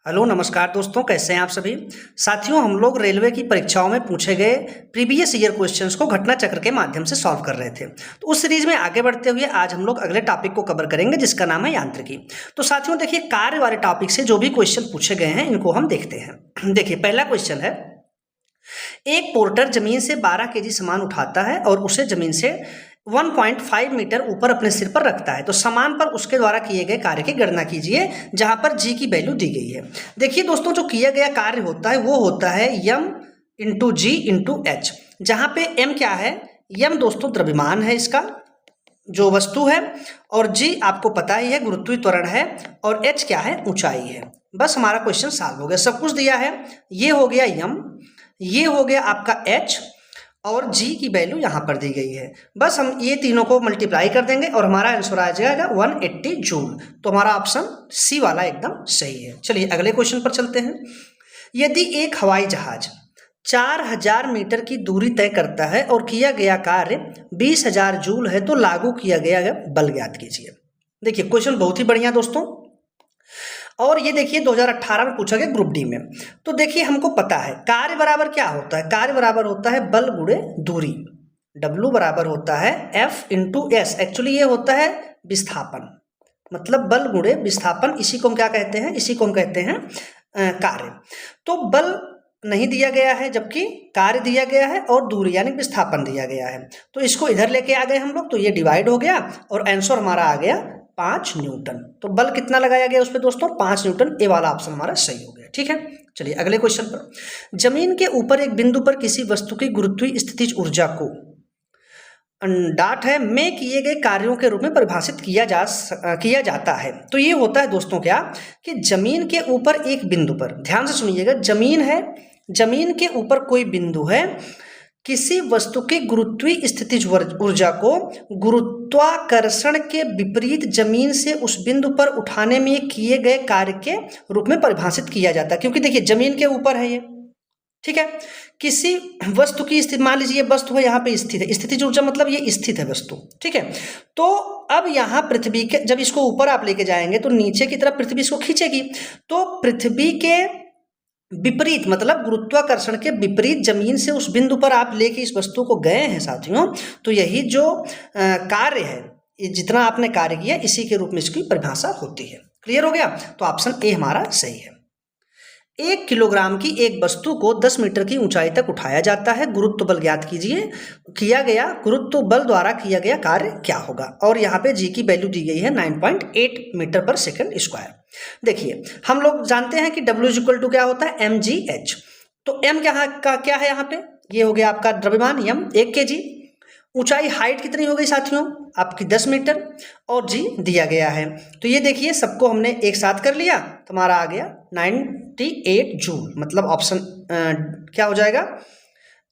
Hello नमस्कार दोस्तों, कैसे हैं आप सभी साथियों। हम लोग रेलवे की परीक्षाओं में पूछे गए प्रीवियस ईयर क्वेश्चंस को घटना चक्र के माध्यम से सॉल्व कर रहे थे। तो उस सीरीज में आगे बढ़ते हुए आज हम लोग अगले टॉपिक को कवर करेंगे जिसका नाम है यांत्रिकी। तो साथियों देखिए, कार्य वाले टॉपिक से जो भी क्वेश्चन पूछे गए हैं इनको हम देखते हैं। देखिए पहला क्वेश्चन है, एक पोर्टर जमीन से 12 केजी सामान उठाता है और उसे जमीन से 1.5 मीटर ऊपर अपने सिर पर रखता है। तो सामान पर उसके द्वारा किए गए कार्य की गणना कीजिए जहां पर जी की वैल्यू दी गई है। देखिए दोस्तों, जो किया गया कार्य होता है वो होता है m इंटू जी इंटू एच, जहां पे m क्या है, m दोस्तों द्रव्यमान है इसका जो वस्तु है, और g आपको पता ही है गुरुत्वीय त्वरण है, और h क्या है, ऊंचाई है। बस हमारा क्वेश्चन सॉल्व हो गया, सब कुछ दिया है। ये हो गया m, ये हो गया आपका h, और g की वैल्यू यहाँ पर दी गई है। बस हम ये तीनों को मल्टीप्लाई कर देंगे और हमारा आंसर आ जाएगा 180 जूल। तो हमारा ऑप्शन सी वाला एकदम सही है। चलिए अगले क्वेश्चन पर चलते हैं। यदि एक हवाई जहाज 4000 मीटर की दूरी तय करता है और किया गया कार्य 20,000 जूल है तो लागू किया गया बल ज्ञात कीजिए। देखिए क्वेश्चन बहुत ही बढ़िया दोस्तों, और ये देखिए 2018 में पूछा गया ग्रुप डी में। तो देखिए हमको पता है कार्य बराबर क्या होता है, कार्य बराबर होता है बल गुणे दूरी। W बराबर होता है F इंटू एस। एक्चुअली ये होता है विस्थापन, मतलब बल गुणे विस्थापन। इसी को हम क्या कहते हैं, इसी को हम कहते हैं कार्य। तो बल नहीं दिया गया है जबकि कार्य दिया गया है और दूरी यानी विस्थापन दिया गया है। तो इसको इधर लेके आ गए हम लोग, तो ये डिवाइड हो गया और आंसर हमारा आ गया 5 न्यूटन। तो बल कितना लगाया गया उस पर दोस्तों, 5 न्यूटन। ए वाला ऑप्शन हमारा सही हो गया। ठीक है, चलिए अगले क्वेश्चन पर। जमीन के ऊपर एक बिंदु पर किसी वस्तु की गुरुत्वीय स्थितिज ऊर्जा को डाट है में किए गए कार्यों के रूप में परिभाषित किया जाता है। तो ये होता है दोस्तों क्या, कि जमीन के ऊपर एक बिंदु पर, ध्यान से सुनिएगा, जमीन है, जमीन के ऊपर कोई बिंदु है, किसी वस्तु की गुरुत्वीय स्थितिज ऊर्जा को गुरुत्वाकर्षण के विपरीत जमीन से उस बिंदु पर उठाने में किए गए कार्य के रूप में परिभाषित किया जाता है। क्योंकि देखिए जमीन के ऊपर है ये, ठीक है, किसी वस्तु की स्थिति, मान लीजिए ये वस्तु है यहाँ पे स्थित है, स्थितिज ऊर्जा मतलब ये स्थित है वस्तु, ठीक है। तो अब यहाँ पृथ्वी के, जब इसको ऊपर आप लेके जाएंगे तो नीचे की तरफ पृथ्वी इसको खींचेगी। तो पृथ्वी के विपरीत मतलब गुरुत्वाकर्षण के विपरीत जमीन से उस बिंदु पर आप लेके इस वस्तु को गए हैं साथियों, तो यही जो कार्य है, जितना आपने कार्य किया इसी के रूप में इसकी परिभाषा होती है। क्लियर हो गया, तो ऑप्शन ए हमारा सही है। 1 किलोग्राम की एक वस्तु को 10 मीटर की ऊंचाई तक उठाया जाता है, गुरुत्व बल ज्ञात कीजिए। किया गया गुरुत्व बल द्वारा किया गया कार्य क्या होगा, और यहाँ पे जी की वैल्यू दी गई है 9.8 मीटर पर सेकंड स्क्वायर। देखिए हम लोग जानते हैं कि W इक्वल टू क्या होता है, mgh। तो m क्या है यहाँ पे, ये हो गया आपका द्रव्यमान m 1 kg। ऊंचाई हाइट कितनी हो गई साथियों आपकी 10 मीटर, और जी दिया गया है। तो ये देखिए सबको हमने एक साथ कर लिया तो हमारा आ गया 98 जूल। मतलब ऑप्शन क्या हो जाएगा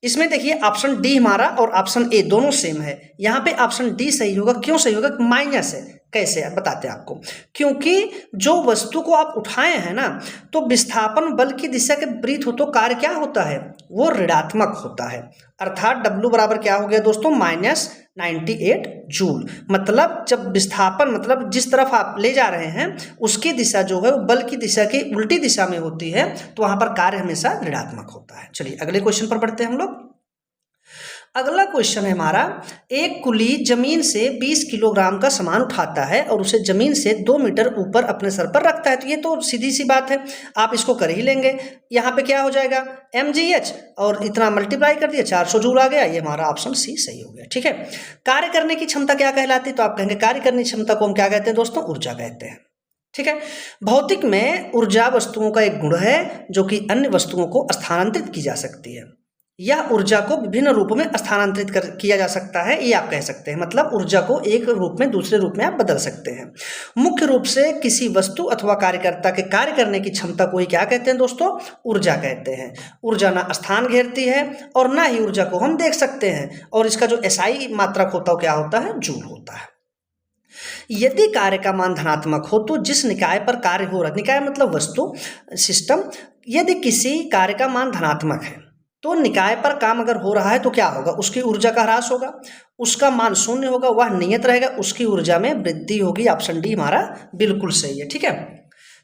इसमें, देखिए ऑप्शन डी हमारा और ऑप्शन ए दोनों सेम है। यहाँ पे ऑप्शन डी सही होगा। क्यों सही होगा, माइनस है। कैसे बताते हैं आपको, क्योंकि जो वस्तु को आप उठाए हैं ना, तो विस्थापन बल की दिशा के विपरीत हो तो कार्य क्या होता है, वो ऋणात्मक होता है। अर्थात W बराबर क्या हो गया दोस्तों, -98 जूल। मतलब जब विस्थापन मतलब जिस तरफ आप ले जा रहे हैं उसकी दिशा जो है वो बल की दिशा की उल्टी दिशा में होती है, तो वहां पर कार्य हमेशा ऋणात्मक होता है। चलिए अगले क्वेश्चन पर बढ़ते हैं हम लोग। अगला क्वेश्चन है हमारा, एक कुली जमीन से 20 किलोग्राम का सामान उठाता है और उसे जमीन से 2 मीटर ऊपर अपने सर पर रखता है। तो ये तो सीधी सी बात है, आप इसको कर ही लेंगे। यहाँ पे क्या हो जाएगा mgh, और इतना मल्टीप्लाई कर दिया 400 जूल आ गया। ये हमारा ऑप्शन सी सही हो गया। ठीक है, कार्य करने की क्षमता क्या कहलाती है, तो आप कहेंगे कार्य करने की क्षमता को हम क्या कहते हैं दोस्तों, ऊर्जा कहते हैं। ठीक है, भौतिक में ऊर्जा वस्तुओं का एक गुण है जो कि अन्य वस्तुओं को स्थानांतरित की जा सकती है, या ऊर्जा को विभिन्न रूपों में स्थानांतरित किया जा सकता है, ये आप कह सकते हैं। मतलब ऊर्जा को एक रूप में दूसरे रूप में आप बदल सकते हैं। मुख्य रूप से किसी वस्तु अथवा कार्यकर्ता के कार्य करने की क्षमता को ही क्या कहते हैं दोस्तों, ऊर्जा कहते हैं। ऊर्जा ना स्थान घेरती है और ना ही ऊर्जा को हम देख सकते हैं, और इसका जो SI मात्रक होता है क्या होता है, जूल होता है। यदि कार्य का मान धनात्मक हो तो जिस निकाय पर कार्य हो रहा है, निकाय मतलब वस्तु, सिस्टम, यदि किसी कार्य का मान धनात्मक है तो निकाय पर काम अगर हो रहा है तो क्या होगा, उसकी ऊर्जा का ह्रास होगा, उसका मान 0 होगा, वह नियत रहेगा, उसकी ऊर्जा में वृद्धि होगी। ऑप्शन डी हमारा बिल्कुल सही है। ठीक है,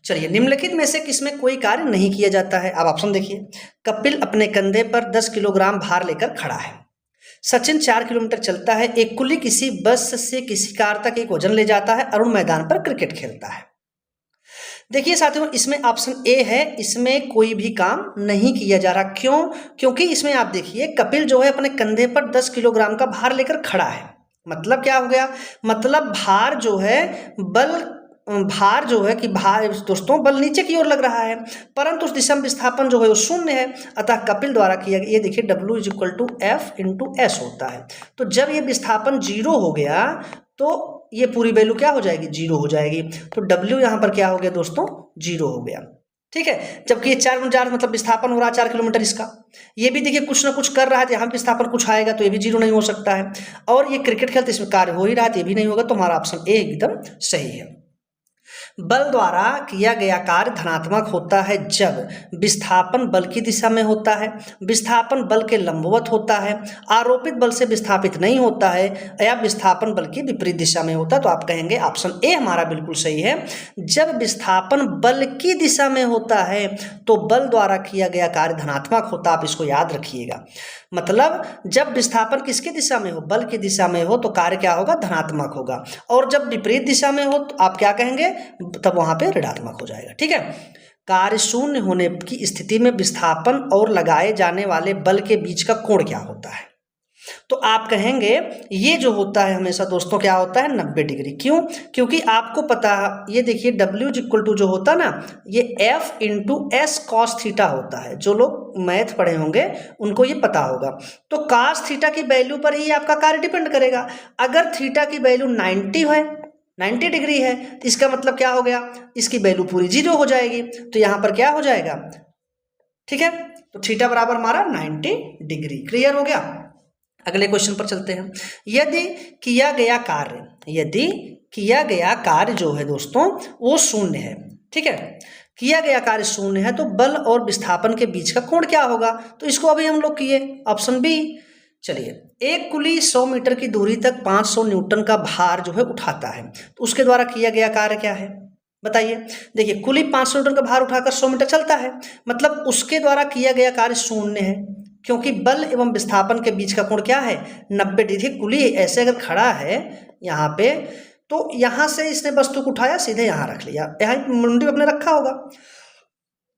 चलिए, निम्नलिखित में से किसमें कोई कार्य नहीं किया जाता है? आप ऑप्शन देखिए। कपिल अपने कंधे पर 10 किलोग्राम भार लेकर खड़ा है। सचिन 4 किलोमीटर चलता है। एक कुली किसी बस से किसी कार तक एक वजन ले जाता है। अरुण मैदान पर क्रिकेट खेलता है। देखिए साथियों, इसमें ऑप्शन ए है, इसमें कोई भी काम नहीं किया जा रहा। क्यों? क्योंकि इसमें आप देखिए, कपिल जो है अपने कंधे पर 10 किलोग्राम का भार लेकर खड़ा है। मतलब क्या हो गया? मतलब भार जो है, भार जो है कि भार दोस्तों बल नीचे की ओर लग रहा है, परंतु उस दिशा में विस्थापन जो है वो शून्य है। अतः कपिल द्वारा किया गया, ये देखिए W is equal to F into S होता है। तो जब ये विस्थापन 0 हो गया तो ये पूरी वैल्यू क्या हो जाएगी? 0 हो जाएगी। तो W यहाँ पर क्या हो गया दोस्तों? 0 हो गया। ठीक है, जबकि ये 4 मतलब विस्थापन हो रहा है 4 किलोमीटर इसका। ये भी देखिए कुछ ना कुछ कर रहा है, यहाँ विस्थापन कुछ आएगा तो ये भी 0 नहीं हो सकता है। और ये क्रिकेट खेलते इसमें कार्य हो ही रहा है, ये भी नहीं होगा। तो हमारा ऑप्शन ए एकदम सही है। बल द्वारा किया गया कार्य धनात्मक होता है जब विस्थापन बल की दिशा में होता है, विस्थापन बल के लंबवत होता है, आरोपित बल से विस्थापित नहीं होता है, या विस्थापन बल की विपरीत दिशा में होता है। तो आप कहेंगे ऑप्शन ए हमारा बिल्कुल सही है। जब विस्थापन बल की दिशा में होता है तो बल द्वारा किया गया कार्य धनात्मक होता है। आप इसको याद रखिएगा। मतलब जब विस्थापन किसकी दिशा में हो? बल की दिशा में हो तो कार्य क्या होगा? धनात्मक होगा। और जब विपरीत दिशा में हो तो आप क्या कहेंगे? तब वहां पे ऋणात्मक हो जाएगा। ठीक है, कार्य शून्य होने की स्थिति में विस्थापन और लगाए जाने वाले बल के बीच का कोण क्या होता है? तो आप कहेंगे ये जो होता है हमेशा दोस्तों क्या होता है? 90 डिग्री। क्यों? क्योंकि आपको पता है, ये देखिए W इक्वल टू जो होता है ना, ये F into S cos theta होता है। जो लोग मैथ पढ़े होंगे उनको ये पता होगा। तो कॉस थीटा की वैल्यू पर ही आपका कार्य डिपेंड करेगा। अगर थीटा की वैल्यू 90 डिग्री है तो इसका मतलब क्या हो गया? इसकी वैल्यू पूरी 0 हो जाएगी। तो यहाँ पर क्या हो जाएगा? ठीक है, तो थीटा बराबर हमारा 90 डिग्री। क्लियर हो गया? अगले क्वेश्चन पर चलते हैं। यदि किया गया कार्य जो है दोस्तों वो शून्य है। ठीक है, किया गया कार्य शून्य है तो बल और विस्थापन के बीच का कोण क्या होगा? तो इसको अभी हम लोग किए, ऑप्शन बी। चलिए, एक कुली 100 मीटर की दूरी तक 500 न्यूटन का भार जो है उठाता है, तो उसके द्वारा किया गया कार्य क्या है? बताइए। देखिए, कुली 500 न्यूटन का भार उठाकर 100 मीटर चलता है, मतलब उसके द्वारा किया गया कार्य शून्य है, क्योंकि बल एवं विस्थापन के बीच का कोण क्या है? 90 डिग्री। कुली ऐसे अगर खड़ा है यहाँ पे, तो यहाँ से इसने वस्तु को उठाया, सीधे यहाँ रख लिया, यहाँ मुंडी अपने रखा होगा,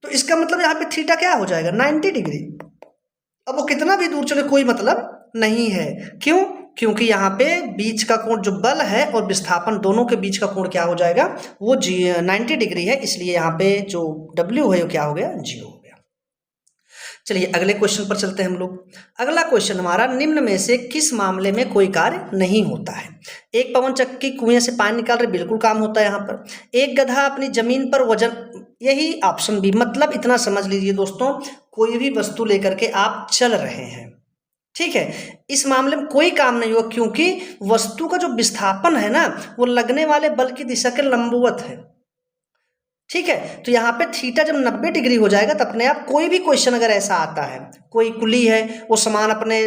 तो इसका मतलब यहाँ पे थीटा क्या हो जाएगा? 90 डिग्री। अब वो कितना भी दूर चले कोई मतलब नहीं है। क्यों? क्योंकि यहाँ पे बीच का कोण जो बल है और विस्थापन दोनों के बीच का कोण क्या हो जाएगा? वो 90 डिग्री है। इसलिए यहाँ पे जो W है वो क्या हो गया? 0 हो गया। चलिए अगले क्वेश्चन पर चलते हैं हम लोग। अगला क्वेश्चन हमारा, निम्न में से किस मामले में कोई कार्य नहीं होता है? एक पवन चक्की कुएं से पानी निकाल रहे, बिल्कुल काम होता है यहाँ पर। एक गधा अपनी जमीन पर वजन, यही ऑप्शन बी। मतलब इतना समझ लीजिए दोस्तों, कोई भी वस्तु लेकर के आप चल रहे हैं, ठीक है, इस मामले में कोई काम नहीं होगा, क्योंकि वस्तु का जो विस्थापन है ना वो लगने वाले बल की दिशा के लंबवत है। ठीक है, तो यहाँ पे थीटा जब 90 डिग्री हो जाएगा तो अपने आप कोई भी क्वेश्चन अगर ऐसा आता है, कोई कुली है वो सामान अपने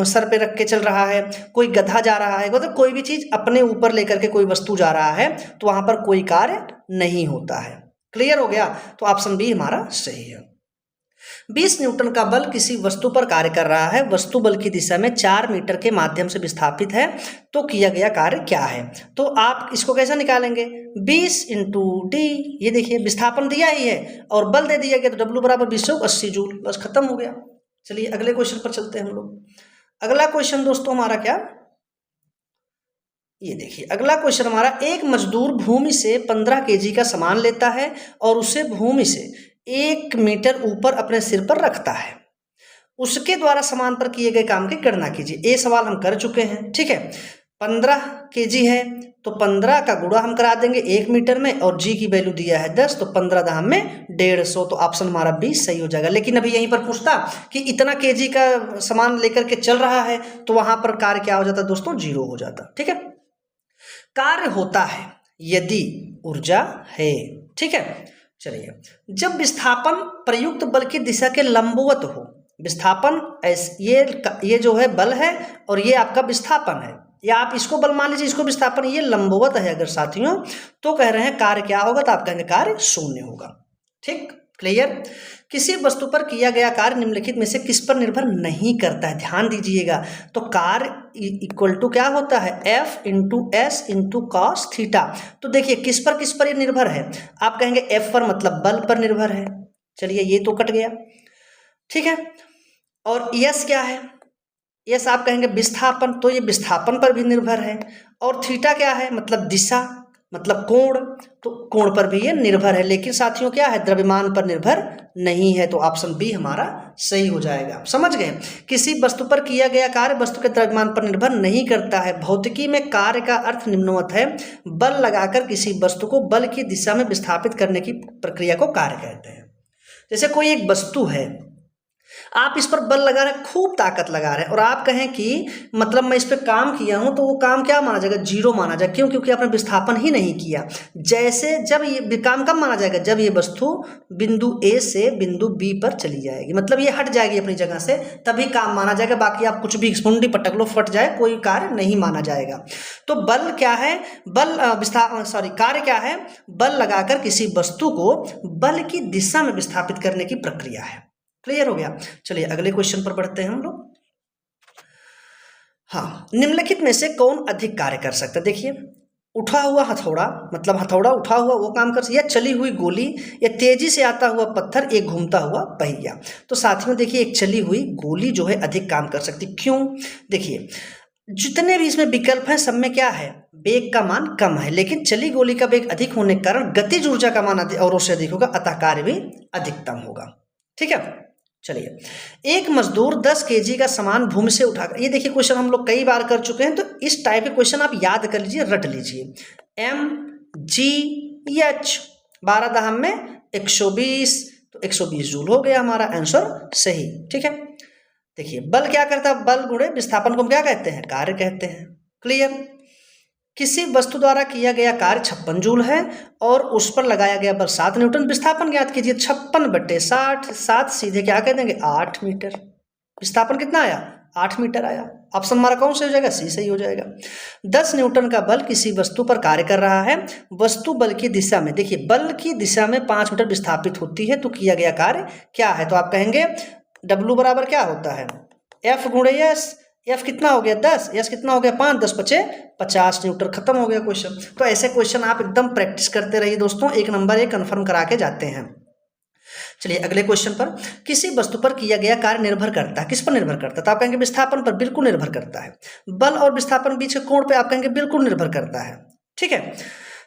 सर पे रख के चल रहा है, कोई गधा जा रहा है, मतलब कोई भी चीज अपने ऊपर लेकर के कोई वस्तु जा रहा है, तो वहां पर कोई कार्य नहीं होता है। क्लियर हो गया? तो ऑप्शन बी हमारा सही है। 20 न्यूटन का बल किसी वस्तु पर कार्य कर रहा है, वस्तु बल की दिशा में 4 मीटर के माध्यम से विस्थापित है, तो किया गया कार्य क्या है? तो आप इसको कैसे निकालेंगे? 20 इंटू डी, ये देखिए विस्थापन दिया ही है और बल दे दिया गया, तो W बराबर 280 जूल, बस खत्म हो गया। चलिए अगले क्वेश्चन पर चलते हैं हम लोग। अगला क्वेश्चन दोस्तों हमारा क्या, ये देखिए अगला क्वेश्चन हमारा, एक मजदूर भूमि से 15 केजी का सामान लेता है और उसे भूमि से 1 मीटर ऊपर अपने सिर पर रखता है, उसके द्वारा सामान पर किए गए काम की गणना कीजिए। ये सवाल हम कर चुके हैं। ठीक है, 15 केजी है तो 15 का गुणा हम करा देंगे 1 मीटर में, और जी की वैल्यू दिया है 10, तो 15 दाम में 150, तो ऑप्शन हमारा 20 सही हो जाएगा। लेकिन अभी यहीं पर पूछता कि इतना केजी का सामान लेकर के चल रहा है, तो वहां पर कार्य क्या हो जाता दोस्तों? 0 हो जाता। ठीक है, कार्य होता है यदि ऊर्जा है। ठीक है, चलिए, जब विस्थापन प्रयुक्त बल की दिशा के लंबवत हो, विस्थापन ये जो है बल है और ये आपका विस्थापन है, या आप इसको बल मान लीजिए, इसको विस्थापन, ये लंबवत है अगर साथियों, तो कह रहे हैं कार्य क्या होगा, तो आप कहेंगे कार्य शून्य होगा। ठीक, क्लियर। किसी वस्तु पर किया गया कार्य निम्नलिखित में से किस पर निर्भर नहीं करता है, ध्यान दीजिएगा। तो कार्य इक्वल टू क्या होता है, F into S into cos theta. तो देखिए किस पर ये निर्भर है, आप कहेंगे F पर, मतलब बल पर निर्भर है। चलिए ये तो कट गया, ठीक है। और यस क्या है, यस आप कहेंगे विस्थापन, तो ये विस्थापन पर भी निर्भर है। और थीटा क्या है, मतलब दिशा, मतलब कोण, तो कोण पर भी ये निर्भर है। लेकिन साथियों क्या है, द्रव्यमान पर निर्भर नहीं है। तो ऑप्शन बी हमारा सही हो जाएगा। समझ गए, किसी वस्तु पर किया गया कार्य वस्तु के द्रव्यमान पर निर्भर नहीं करता है। भौतिकी में कार्य का अर्थ निम्नवत है, बल लगाकर किसी वस्तु को बल की दिशा में विस्थापित करने की प्रक्रिया को कार्य कहते हैं। जैसे कोई एक वस्तु है, आप इस पर बल लगा रहे हैं, खूब ताकत लगा रहे हैं, और आप कहें कि मतलब मैं इस पर काम किया हूं, तो वो काम क्या माना जाएगा, जीरो माना जाएगा। क्यों, क्योंकि आपने विस्थापन ही नहीं किया। जैसे जब ये काम कब माना जाएगा, जब ये वस्तु बिंदु ए से बिंदु बी पर चली जाएगी, मतलब ये हट जाएगी अपनी जगह से, तभी काम माना जाएगा। बाकी आप कुछ भी मुंडी पटक लो, फट जाए, कोई कार्य नहीं माना जाएगा। तो बल क्या है, कार्य क्या है, बल लगाकर किसी वस्तु को बल की दिशा में विस्थापित करने की प्रक्रिया है। क्लियर हो गया। चलिए अगले क्वेश्चन पर बढ़ते हैं हम लोग। हाँ, निम्नलिखित में से कौन अधिक कार्य कर सकता है। देखिए, उठा हुआ हथौड़ा, मतलब हथौड़ा उठा हुआ वो काम कर सकता, या चली हुई गोली, या तेजी से आता हुआ पत्थर, एक घूमता हुआ पहिया। तो साथियों देखिए, एक चली हुई गोली जो है अधिक काम कर सकती। क्यों, देखिए जितने भी इसमें विकल्प हैं सब में क्या है, वेग का मान कम है, लेकिन चली गोली का वेग अधिक होने के कारण गतिज ऊर्जा का मान और उससे अधिक होगा, अतः कार्य भी अधिकतम होगा। ठीक है। चलिए, एक मजदूर 10 kg का सामान भूमि से उठाकर, ये देखिए क्वेश्चन हम लोग कई बार कर चुके हैं, तो इस टाइप के क्वेश्चन आप याद कर लीजिए, रट लीजिए। mgh 12 दहम में 120, तो 120 जूल हो गया हमारा आंसर सही। ठीक है। देखिए बल क्या करता है, बल गुणे विस्थापन को हम क्या कहते हैं, कार्य कहते हैं। क्लियर। किसी वस्तु द्वारा किया गया कार्य 56 जूल है और उस पर लगाया गया बल 7 न्यूटन। विस्थापन ज्ञात कीजिए। 56/60, 7 सीधे क्या कह देंगे 8 मीटर। विस्थापन कितना आया, 8 मीटर आया। ऑप्शन हमारा कौन सा हो जाएगा, सी सही हो जाएगा। 10 न्यूटन का बल किसी वस्तु पर कार्य कर रहा है। वस्तु बल की दिशा में, देखिए बल की दिशा में 5 मीटर विस्थापित होती है, तो किया गया कार्य क्या है, तो आप कहेंगे W बराबर क्या होता है, F गुणे एस। एफ कितना हो गया 10, एस कितना हो गया 5, 10 बचे 50 न्यूटन। खत्म हो गया क्वेश्चन। तो ऐसे क्वेश्चन आप एकदम प्रैक्टिस करते रहिए दोस्तों, 1 नंबर ये कंफर्म करा के जाते हैं। चलिए अगले क्वेश्चन पर, किसी वस्तु पर किया गया कार्य निर्भर करता है, किस पर निर्भर करता है, तो आप कहेंगे विस्थापन पर। बिल्कुल निर्भर करता है। बल और विस्थापन बीच के कोण पे आप कहेंगे बिल्कुल निर्भर करता है। ठीक है।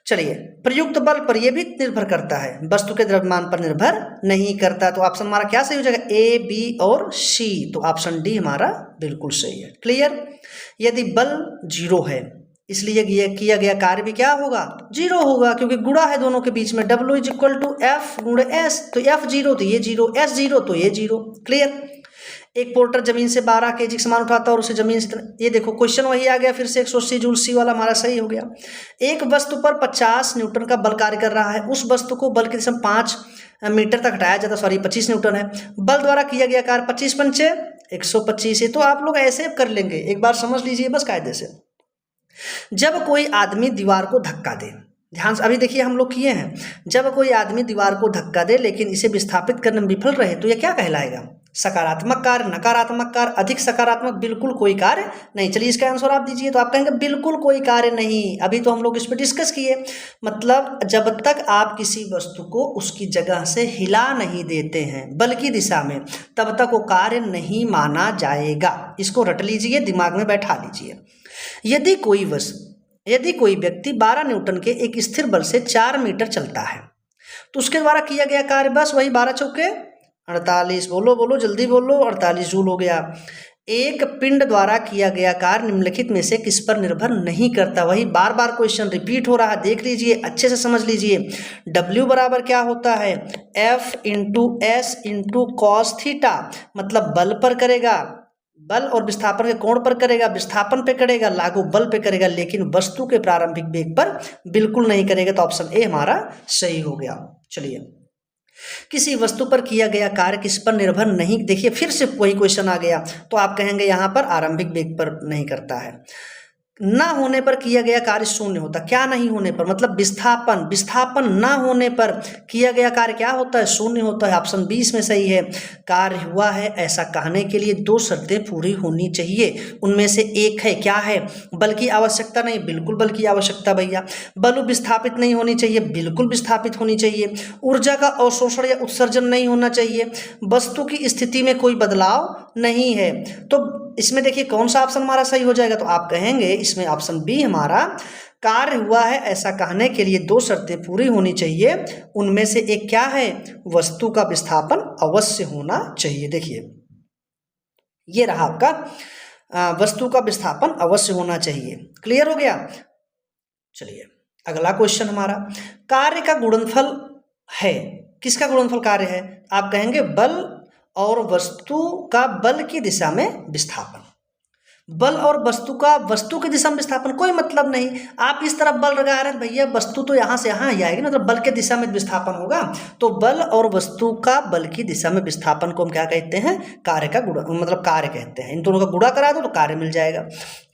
चलिए, प्रयुक्त बल पर यह भी निर्भर करता है, वस्तु के द्रव्यमान पर निर्भर नहीं करता। तो ऑप्शन हमारा क्या सही हो जाएगा, ए, बी और सी। तो ऑप्शन डी हमारा बिल्कुल सही है। क्लियर। यदि बल 0 है, इसलिए किया गया कार्य भी क्या होगा, 0 होगा, क्योंकि गुणा है दोनों के बीच में। W = F गुणे S, तो F 0 तो ये 0, S 0 तो ये 0। क्लियर। एक पोर्टर जमीन से 12 kg सामान उठाता और उसे जमीन से, ये देखो क्वेश्चन वही आ गया फिर से 180 जूल, सी वाला हमारा सही हो गया। एक वस्तु पर 50 न्यूटन का बल कार्य कर रहा है, उस वस्तु को बल की दिशा 5 मीटर तक हटाया जाता, 25 न्यूटन है। बल द्वारा किया गया कार्य 25 पंचे 125 है। तो आप लोग ऐसे कर लेंगे, एक बार समझ लीजिए बस कायदे से। जब कोई आदमी दीवार को धक्का दे, ध्यान से अभी देखिए हम लोग किए हैं, जब कोई आदमी दीवार को धक्का दे लेकिन इसे विस्थापित करने में विफल रहे, तो यह क्या कहलाएगा, सकारात्मक कार्य, नकारात्मक कार्य, अधिक सकारात्मक, बिल्कुल कोई कार्य नहीं। चलिए इसका आंसर आप दीजिए। तो आप कहेंगे बिल्कुल कोई कार्य नहीं। अभी तो हम लोग इस पर डिस्कस किए, मतलब जब तक आप किसी वस्तु को उसकी जगह से हिला नहीं देते हैं बल की दिशा में, तब तक वो कार्य नहीं माना जाएगा। इसको रट लीजिए, दिमाग में बैठा लीजिए। यदि कोई व्यक्ति 12 न्यूटन के एक स्थिर बल से 4 मीटर चलता है, तो उसके द्वारा किया गया कार्य बस वही 12 चौके 48, बोलो जल्दी बोलो, 48 जूल हो गया। एक पिंड द्वारा किया गया कार्य निम्नलिखित में से किस पर निर्भर नहीं करता। वही बार बार क्वेश्चन रिपीट हो रहा है, देख लीजिए, अच्छे से समझ लीजिए। W बराबर क्या होता है, F into S into cos theta, मतलब बल पर करेगा, बल और विस्थापन के कोण पर करेगा, विस्थापन पे करेगा, लागू बल पे करेगा, लेकिन वस्तु के प्रारंभिक वेग पर बिल्कुल नहीं करेगा। तो ऑप्शन ए हमारा सही हो गया। चलिए, किसी वस्तु पर किया गया कार्य किस पर निर्भर नहीं, देखिए फिर से वही क्वेश्चन आ गया, तो आप कहेंगे यहाँ पर आरंभिक वेग पर नहीं करता है। ना होने पर किया गया कार्य शून्य होता। क्या नहीं होने पर, मतलब विस्थापन ना होने पर किया गया कार्य क्या होता है, शून्य होता है। ऑप्शन 20 में सही है। कार्य हुआ है ऐसा कहने के लिए 2 शर्तें पूरी होनी चाहिए, उनमें से एक है, क्या है, बल की आवश्यकता नहीं, बिल्कुल बल की आवश्यकता भैया। बल विस्थापित नहीं होनी चाहिए, बिल्कुल विस्थापित होनी चाहिए। ऊर्जा का अवशोषण या उत्सर्जन नहीं होना चाहिए। वस्तु की स्थिति में कोई बदलाव नहीं है। तो इसमें देखिए कौन सा ऑप्शन हमारा सही हो जाएगा, तो आप कहेंगे इसमें ऑप्शन बी हमारा, कार्य हुआ है ऐसा कहने के लिए 2 शर्तें पूरी होनी चाहिए, उनमें से एक क्या है, वस्तु का विस्थापन अवश्य होना चाहिए। देखिए ये रहा आपका वस्तु का विस्थापन अवश्य होना चाहिए। क्लियर हो गया। चलिए अगला क्वेश्चन हमारा, कार्य का गुणनफल है, किसका गुणनफल कार्य है, आप कहेंगे बल और वस्तु का बल की दिशा में विस्थापन। बल और वस्तु की दिशा में विस्थापन, कोई मतलब नहीं, आप इस तरफ बल लगा रहे हैं भैया, वस्तु तो यहाँ से यहाँ ही आएगी, मतलब बल के दिशा में विस्थापन होगा। तो बल और वस्तु का बल की दिशा में विस्थापन को हम क्या कहते हैं, कार्य का गुणा, मतलब कार्य कहते हैं। इन दोनों का गुणा करा दो तो कार्य मिल जाएगा।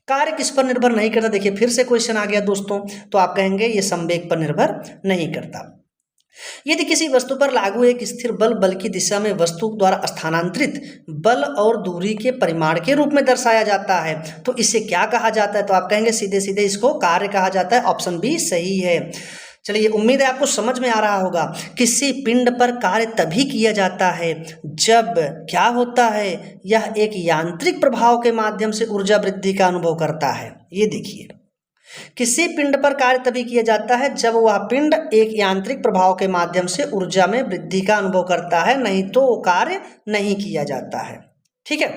कार्य किस पर निर्भर नहीं करता, देखिए फिर से क्वेश्चन आ गया दोस्तों, तो आप कहेंगे ये संवेग पर निर्भर नहीं करता। यदि किसी वस्तु पर लागू एक स्थिर बल बल की दिशा में वस्तु द्वारा स्थानांतरित बल और दूरी के परिमाण के रूप में दर्शाया जाता है तो इसे क्या कहा जाता है, तो आप कहेंगे सीधे सीधे इसको कार्य कहा जाता है। ऑप्शन बी सही है। चलिए उम्मीद है आपको समझ में आ रहा होगा। किसी पिंड पर कार्य तभी किया जाता है जब क्या होता है, यह एक यांत्रिक प्रभाव के माध्यम से ऊर्जा वृद्धि का अनुभव करता है। ये देखिए किसी पिंड पर कार्य तभी किया जाता है जब वह पिंड एक यांत्रिक प्रभाव के माध्यम से ऊर्जा में वृद्धि का अनुभव करता है, नहीं तो वो कार्य नहीं किया जाता है। ठीक है।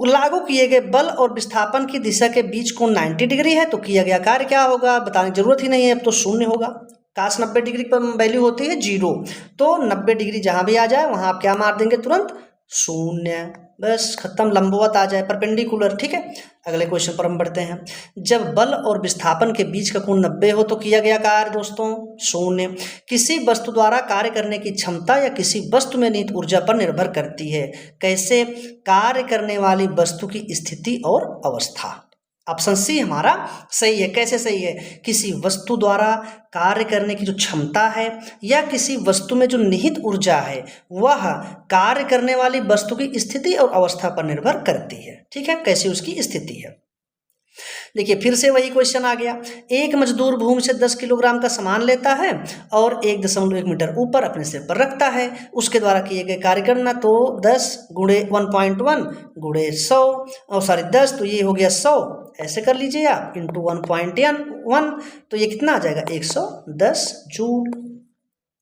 लागू किए गए बल और विस्थापन की दिशा के बीच कोण 90 डिग्री है तो किया गया कार्य क्या होगा, बताने की जरूरत ही नहीं है, अब तो शून्य होगा। काश 90 डिग्री पर वैल्यू होती है 0, तो 90 डिग्री जहां भी आ जाए वहां आप क्या मार देंगे, तुरंत शून्य, बस खत्म, लंबवत आ जाए, परपेंडिकुलर। ठीक है। अगले क्वेश्चन पर हम बढ़ते हैं। जब बल और विस्थापन के बीच का कोण 90 हो तो किया गया कार्य दोस्तों शून्य। किसी वस्तु द्वारा कार्य करने की क्षमता या किसी वस्तु में निहित ऊर्जा पर निर्भर करती है। कैसे, कार्य करने वाली वस्तु की स्थिति और अवस्था। ऑप्शन सी हमारा सही है। कैसे सही है, किसी वस्तु द्वारा कार्य करने की जो क्षमता है या किसी वस्तु में जो निहित ऊर्जा है वह कार्य करने वाली वस्तु की स्थिति और अवस्था पर निर्भर करती है। ठीक है, कैसी उसकी स्थिति है। देखिए फिर से वही क्वेश्चन आ गया। एक मजदूर भूमि से 10 किलोग्राम का सामान लेता है और 1.1 मीटर ऊपर अपने सिर पर रखता है। उसके द्वारा किए गए कार्य करना, तो 10 गुणे 1.1 गुणे 100 और 10, तो ये हो गया 100, ऐसे कर लीजिए आप, इंटू 1.1, तो ये कितना आ जाएगा 110 जूल।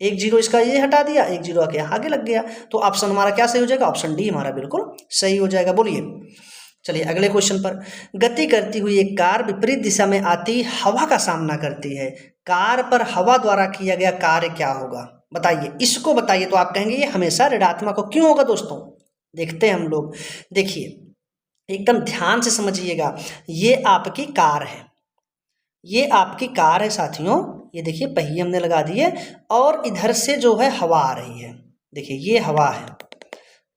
1 जीरो इसका ये हटा दिया, 1 जीरो आके आगे लग गया, तो ऑप्शन हमारा क्या सही हो जाएगा, ऑप्शन डी हमारा बिल्कुल सही हो जाएगा। बोलिए। चलिए अगले क्वेश्चन पर। गति करती हुई एक कार विपरीत दिशा में आती हवा का सामना करती है। कार पर हवा द्वारा किया गया कार्य क्या होगा, बताइए, इसको बताइए। तो आप कहेंगे ये हमेशा ऋणात्मक हो, क्यों होगा दोस्तों, देखते हैं हम लोग। देखिए एकदम ध्यान से समझिएगा, ये आपकी कार है, ये आपकी कार है साथियों, ये देखिए पहिए हमने लगा दिए और इधर से जो है हवा आ रही है। देखिए ये हवा है,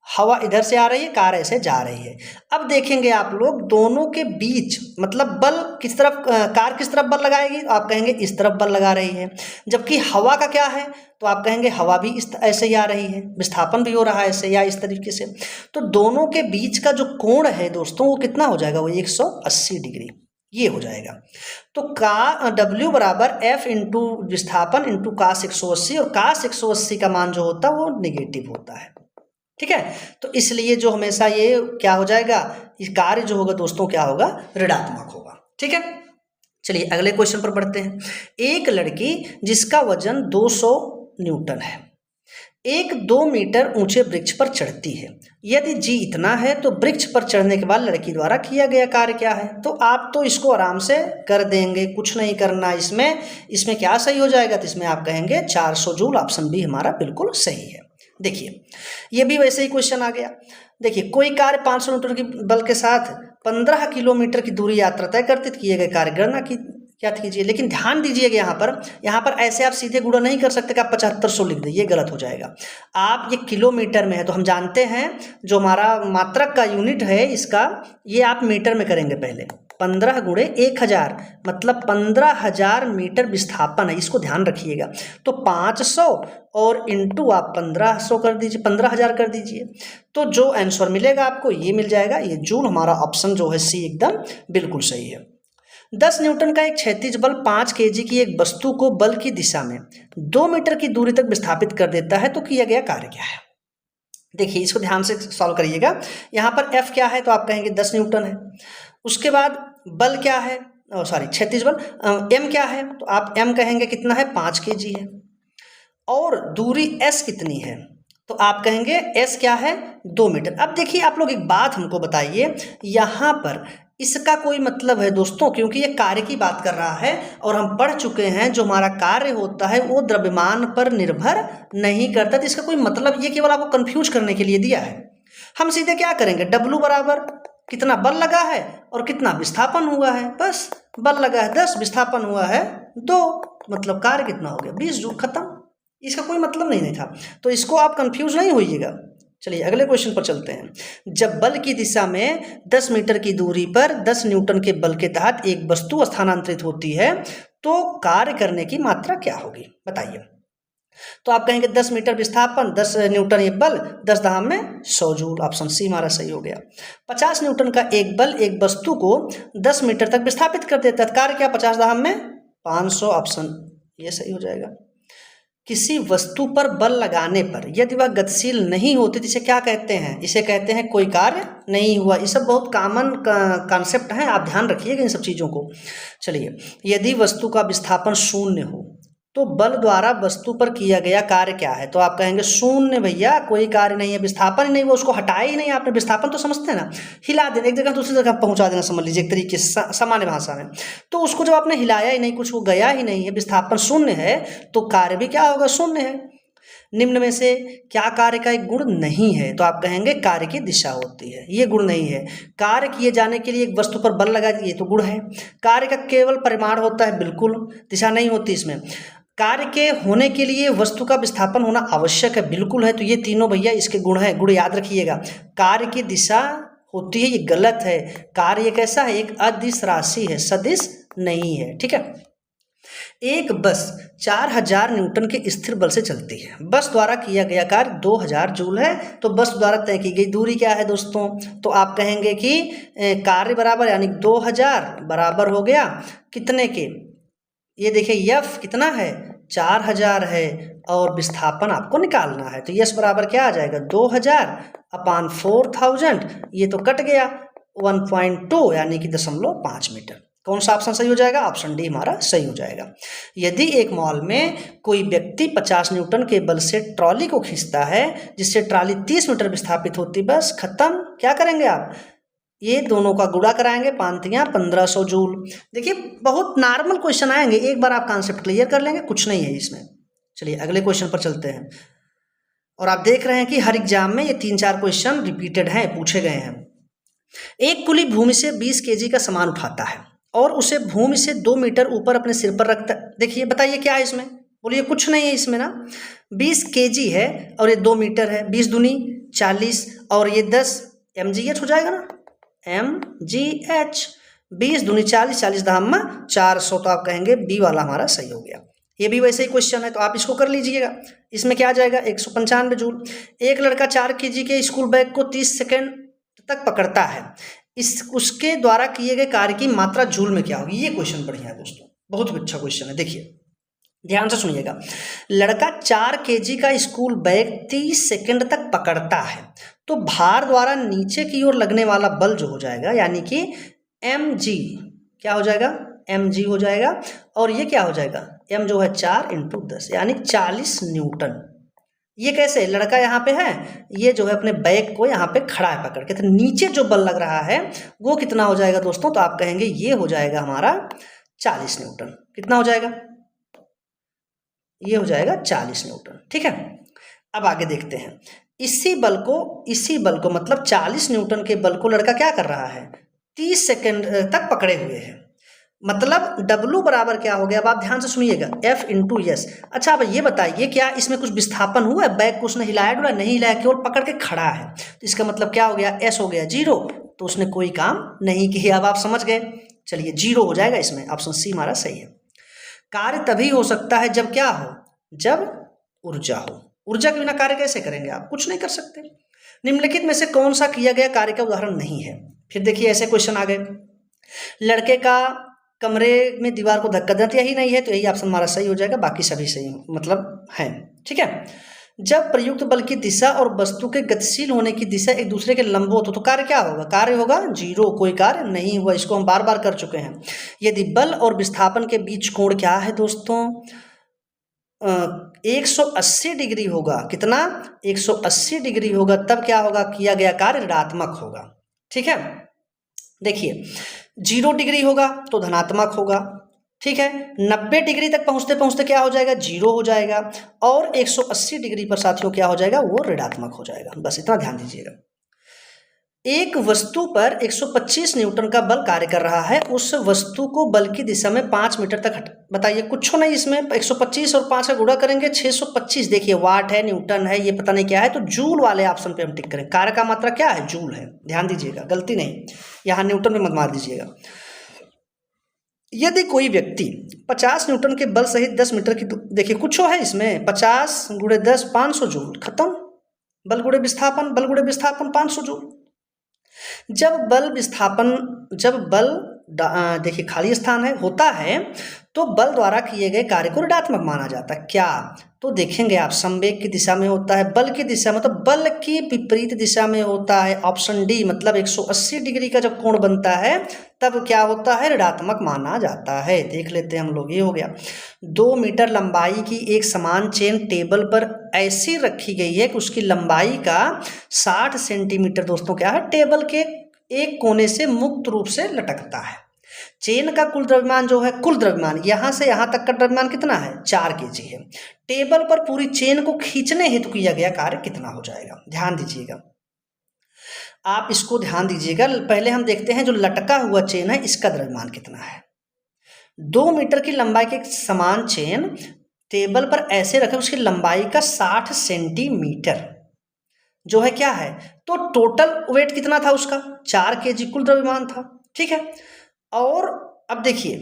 हवा इधर से आ रही है, कार ऐसे जा रही है। अब देखेंगे आप लोग दोनों के बीच, मतलब बल किस तरफ, कार किस तरफ बल लगाएगी, तो आप कहेंगे इस तरफ बल लगा रही है। जबकि हवा का क्या है, तो आप कहेंगे हवा भी ऐसे ही आ रही है, विस्थापन भी हो रहा है ऐसे या इस तरीके से। तो दोनों के बीच का जो कोण है दोस्तों वो कितना हो जाएगा, वो 180 डिग्री ये हो जाएगा। तो का W बराबर F इंटू विस्थापन इंटू कास 180, और कास 180 का मान जो होता है वो निगेटिव होता है। ठीक है, तो इसलिए जो हमेशा ये क्या हो जाएगा, इस कार्य जो होगा दोस्तों क्या होगा, ऋणात्मक होगा। ठीक है। चलिए अगले क्वेश्चन पर बढ़ते हैं। एक लड़की जिसका वजन 200 न्यूटन है, एक 2 मीटर ऊंचे वृक्ष पर चढ़ती है। यदि जी इतना है तो वृक्ष पर चढ़ने के बाद लड़की द्वारा किया गया कार्य क्या है। तो आप तो इसको आराम से कर देंगे, कुछ नहीं करना इसमें क्या सही हो जाएगा, तो इसमें आप कहेंगे 400 जूल, ऑप्शन बी हमारा बिल्कुल सही है। देखिए ये भी वैसे ही क्वेश्चन आ गया। देखिए कोई कार्य 500 न्यूटन की बल के साथ 15 किलोमीटर की दूरी यात्रा तय करते किए गए कार्य गणना क्या कीजिए, लेकिन ध्यान दीजिएगा यहाँ पर ऐसे आप सीधे गुणा नहीं कर सकते कि आप 7500 लिख दें, ये गलत हो जाएगा। आप ये किलोमीटर में है तो हम जानते हैं जो हमारा मात्रक का यूनिट है इसका, ये आप मीटर में करेंगे पहले। 15 गुणे 1000 मतलब 15,000 मीटर विस्थापन है, इसको ध्यान रखिएगा। तो 500 और इंटू आप 1500 कर दीजिए, 15,000 कर दीजिए, तो जो आंसर मिलेगा आपको ये मिल जाएगा। ये जूल हमारा ऑप्शन जो है सी एकदम बिल्कुल सही है। 10 न्यूटन का एक क्षैतिज बल 5 केजी की एक वस्तु को बल की दिशा में 2 मीटर की दूरी तक विस्थापित कर देता है, तो किया गया कार्य क्या है। देखिए इसको ध्यान से सॉल्व करिएगा। यहाँ पर F क्या है तो आप कहेंगे 10 न्यूटन है। उसके बाद बल क्या है, क्षैतिज बल M क्या है तो आप M कहेंगे कितना है, 5 केजी है। और दूरी S कितनी है तो आप कहेंगे S क्या है, 2 मीटर। अब देखिए आप लोग एक बात हमको बताइए, यहाँ पर इसका कोई मतलब है दोस्तों, क्योंकि ये कार्य की बात कर रहा है और हम पढ़ चुके हैं जो हमारा कार्य होता है वो द्रव्यमान पर निर्भर नहीं करता, तो इसका कोई मतलब, ये केवल आपको कंफ्यूज करने के लिए दिया है। हम सीधे क्या करेंगे, W बराबर कितना बल लगा है और कितना विस्थापन हुआ है, बस बल लगा है 10, विस्थापन हुआ है 2, मतलब कार्य कितना हो गया 20 जूल, खत्म। इसका कोई मतलब नहीं था, तो इसको आप कंफ्यूज नहीं होइएगा। चलिए अगले क्वेश्चन पर चलते हैं। जब बल की दिशा में 10 मीटर की दूरी पर 10 न्यूटन के बल के तहत एक वस्तु स्थानांतरित होती है तो कार्य करने की मात्रा क्या होगी, बताइए। तो आप कहेंगे 10 मीटर विस्थापन, 10 न्यूटन ये बल, 10 दाम में 100 जूल, ऑप्शन सी हमारा सही हो गया। 50 न्यूटन का एक बल एक वस्तु को 10 मीटर तक विस्थापित कर देता है, कार्य क्या, 50 दाम में 500, ऑप्शन ये सही हो जाएगा। किसी वस्तु पर बल लगाने पर यदि वह गतिशील नहीं होती तो इसे क्या कहते हैं, इसे कहते हैं कोई कार्य नहीं हुआ। ये सब बहुत कॉमन कॉन्सेप्ट हैं, आप ध्यान रखिएगा इन सब चीज़ों को। चलिए, यदि वस्तु का विस्थापन 0 हो तो बल द्वारा वस्तु पर किया गया कार्य क्या है, तो आप कहेंगे 0 भैया, कोई कार्य नहीं है, विस्थापन ही नहीं हुआ, उसको हटाया ही नहीं आपने। विस्थापन तो समझते हैं ना, हिला देना, एक जगह दूसरी जगह पहुंचा देना, समझ लीजिए एक तरीके से सामान्य भाषा में। तो उसको जब आपने हिलाया ही नहीं, कुछ वो गया ही नहीं है, विस्थापन 0 है, तो कार्य भी क्या होगा, 0 है। निम्न में से क्या कार्य का एक गुण नहीं है, तो आप कहेंगे कार्य की दिशा होती है, ये गुण नहीं है। कार्य किए जाने के लिए एक वस्तु पर बल लगा, ये तो गुण है। कार्य का केवल परिमाण होता है, बिल्कुल, दिशा नहीं होती इसमें। कार्य के होने के लिए वस्तु का विस्थापन होना आवश्यक है, बिल्कुल है। तो ये तीनों भैया इसके गुण हैं, गुण याद रखिएगा। कार्य की दिशा होती है, ये गलत है। कार्य एक ऐसा है, एक अदिश राशि है, सदिश नहीं है, ठीक है। एक बस 4000 न्यूटन के स्थिर बल से चलती है, बस द्वारा किया गया कार्य 2000 जूल है, तो बस द्वारा तय की गई दूरी क्या है दोस्तों, तो आप कहेंगे कि कार्य बराबर यानी 2000 बराबर हो गया कितने के, ये देखिए F कितना है, 4000 है, और विस्थापन आपको निकालना है, तो यस बराबर क्या आ जाएगा, 2000 अपान 4000, ये तो कट गया 1.2 यानी कि 0.5 मीटर। कौन सा ऑप्शन सही हो जाएगा, ऑप्शन डी हमारा सही हो जाएगा। यदि एक मॉल में कोई व्यक्ति 50 न्यूटन के बल से ट्रॉली को खींचता है जिससे ट्रॉली 30 मीटर विस्थापित होती, बस खत्म। क्या करेंगे आप, ये दोनों का गुणा कराएंगे, 1500 जूल। देखिए बहुत नॉर्मल क्वेश्चन आएंगे, एक बार आप कॉन्सेप्ट क्लियर कर लेंगे, कुछ नहीं है इसमें। चलिए अगले क्वेश्चन पर चलते हैं। और आप देख रहे हैं कि हर एग्जाम में ये 3-4 क्वेश्चन रिपीटेड हैं, पूछे गए हैं। एक कुली भूमि से 20 केजी का सामान उठाता है और उसे भूमि से 2 मीटर ऊपर अपने सिर पर रखता है। देखिए बताइए क्या है इसमें, बोलिए कुछ नहीं है इसमें ना। 20 केजी है और ये 2 मीटर है, 20 दूनी 40 और ये 10 mgh हो जाएगा ना, mgh। 20 दूनी 40, 40 दाम में 400, तो आप कहेंगे बी वाला हमारा सही हो गया। ये भी वैसे ही क्वेश्चन है, तो आप इसको कर लीजिएगा। इसमें क्या आ जाएगा, 195 जूल। एक लड़का 4 केजी के स्कूल बैग को 30 सेकेंड तक पकड़ता है, उसके द्वारा किए गए कार्य की मात्रा जूल में क्या होगी। ये क्वेश्चन बढ़िया है दोस्तों, बहुत अच्छा क्वेश्चन है। देखिए ध्यान से सुनिएगा, लड़का 4 केजी का स्कूल बैग 30 सेकेंड तक पकड़ता है, तो भार द्वारा नीचे की ओर लगने वाला बल जो हो जाएगा यानी कि mg क्या हो जाएगा, mg हो जाएगा। और ये क्या हो जाएगा, m जो है 4 × 10 यानी 40 न्यूटन। ये कैसे, लड़का यहाँ पे है, ये जो है अपने बैग को यहाँ पे खड़ा है पकड़ के, तो नीचे जो बल लग रहा है वो कितना हो जाएगा दोस्तों, तो आप कहेंगे ये हो जाएगा हमारा 40 न्यूटन। कितना हो जाएगा, ये हो जाएगा 40 न्यूटन, ठीक है। अब आगे देखते हैं, इसी बल को मतलब 40 न्यूटन के बल को लड़का क्या कर रहा है, 30 सेकेंड तक पकड़े हुए हैं। मतलब W बराबर क्या हो गया, अब आप ध्यान से सुनिएगा, F इंटू एस। अच्छा अब ये बताइए क्या इसमें कुछ विस्थापन हुआ है, बैग को उसने हिलाया डुलाया, नहीं हिलाया, केवल पकड़ के खड़ा है, तो इसका मतलब क्या हो गया, S हो गया 0, तो उसने कोई काम नहीं किया। अब आप समझ गए, चलिए 0 हो जाएगा इसमें, ऑप्शन सी हमारा सही है। कार्य तभी हो सकता है जब क्या हो, जब ऊर्जा हो। ऊर्जा के बिना कार्य कैसे करेंगे आप, कुछ नहीं कर सकते। निम्नलिखित में से कौन सा किया गया कार्य का उदाहरण नहीं है। फिर देखिए ऐसे क्वेश्चन आ गए, लड़के का कमरे में दीवार को धक्का देना ही नहीं है, तो यही ऑप्शन हमारा सही हो जाएगा, बाकी सभी सही मतलब हैं, ठीक है। जब प्रयुक्त बल की दिशा और वस्तु के गतिशील होने की दिशा एक दूसरे के लंबवत हो तो कार्य क्या होगा, कार्य होगा 0, कोई कार्य नहीं हुआ, इसको हम बार बार कर चुके हैं। यदि बल और विस्थापन के बीच कोण क्या है दोस्तों, 180 डिग्री होगा, कितना 180 डिग्री होगा, तब क्या होगा, किया गया कार्य ऋणात्मक होगा, ठीक है। देखिए 0 डिग्री होगा तो धनात्मक होगा, ठीक है। 90 डिग्री तक पहुंचते पहुंचते क्या हो जाएगा, 0 हो जाएगा, और 180 डिग्री पर साथियों क्या हो जाएगा, वो ऋणात्मक हो जाएगा। बस इतना ध्यान दीजिएगा। एक वस्तु पर 125 न्यूटन का बल कार्य कर रहा है, उस वस्तु को बल की दिशा में 5 मीटर तक बताइए, कुछ नहीं, इसमें 125 और 5 का गुणा करेंगे 625, देखिए वाट है, न्यूटन है, ये पता नहीं क्या है, तो जूल वाले ऑप्शन पे हम टिक करें। कार्य का मात्रा क्या है, जूल है, ध्यान दीजिएगा, गलती नहीं, यहाँ न्यूटन में मत मार दीजिएगा। यदि कोई व्यक्ति 50 न्यूटन के बल सहित 10 मीटर की, देखिए कुछ है इसमें, 50 गुणे 10 500 जूल, खत्म। बल गुणे विस्थापन 500 जूल। जब बल देखिए खाली स्थान है होता है तो बल द्वारा किए गए कार्य को ऋणात्मक माना जाता है, क्या, तो देखेंगे आप, संवेग की दिशा में होता है, बल की दिशा मतलब बल की विपरीत दिशा में होता है, ऑप्शन डी, मतलब 180 डिग्री का जब कोण बनता है तब क्या होता है, ऋणात्मक माना जाता है। देख लेते हैं हम लोग, ये हो गया। 2 मीटर लंबाई की एक समान चेन टेबल पर ऐसी रखी गई है कि उसकी लंबाई का 60 सेंटीमीटर दोस्तों क्या है, टेबल के एक कोने से मुक्त रूप से लटकता है। चेन का कुल द्रव्यमान जो है, कुल द्रव्यमान यहां से यहां तक का द्रव्यमान कितना है, 4 kg है। टेबल पर पूरी चेन को खींचने हेतु किया गया कार्य कितना हो जाएगा, ध्यान दीजिएगा, आप इसको ध्यान दीजिएगा। पहले हम देखते हैं जो लटका हुआ चेन है इसका द्रव्यमान कितना है। 2 मीटर की लंबाई की एक समान चेन टेबल पर ऐसे रखे, उसकी लंबाई का 60 सेंटीमीटर जो है क्या है, तो टोटल वेट कितना था उसका, 4 kg कुल द्रव्यमान था, ठीक है। और अब देखिए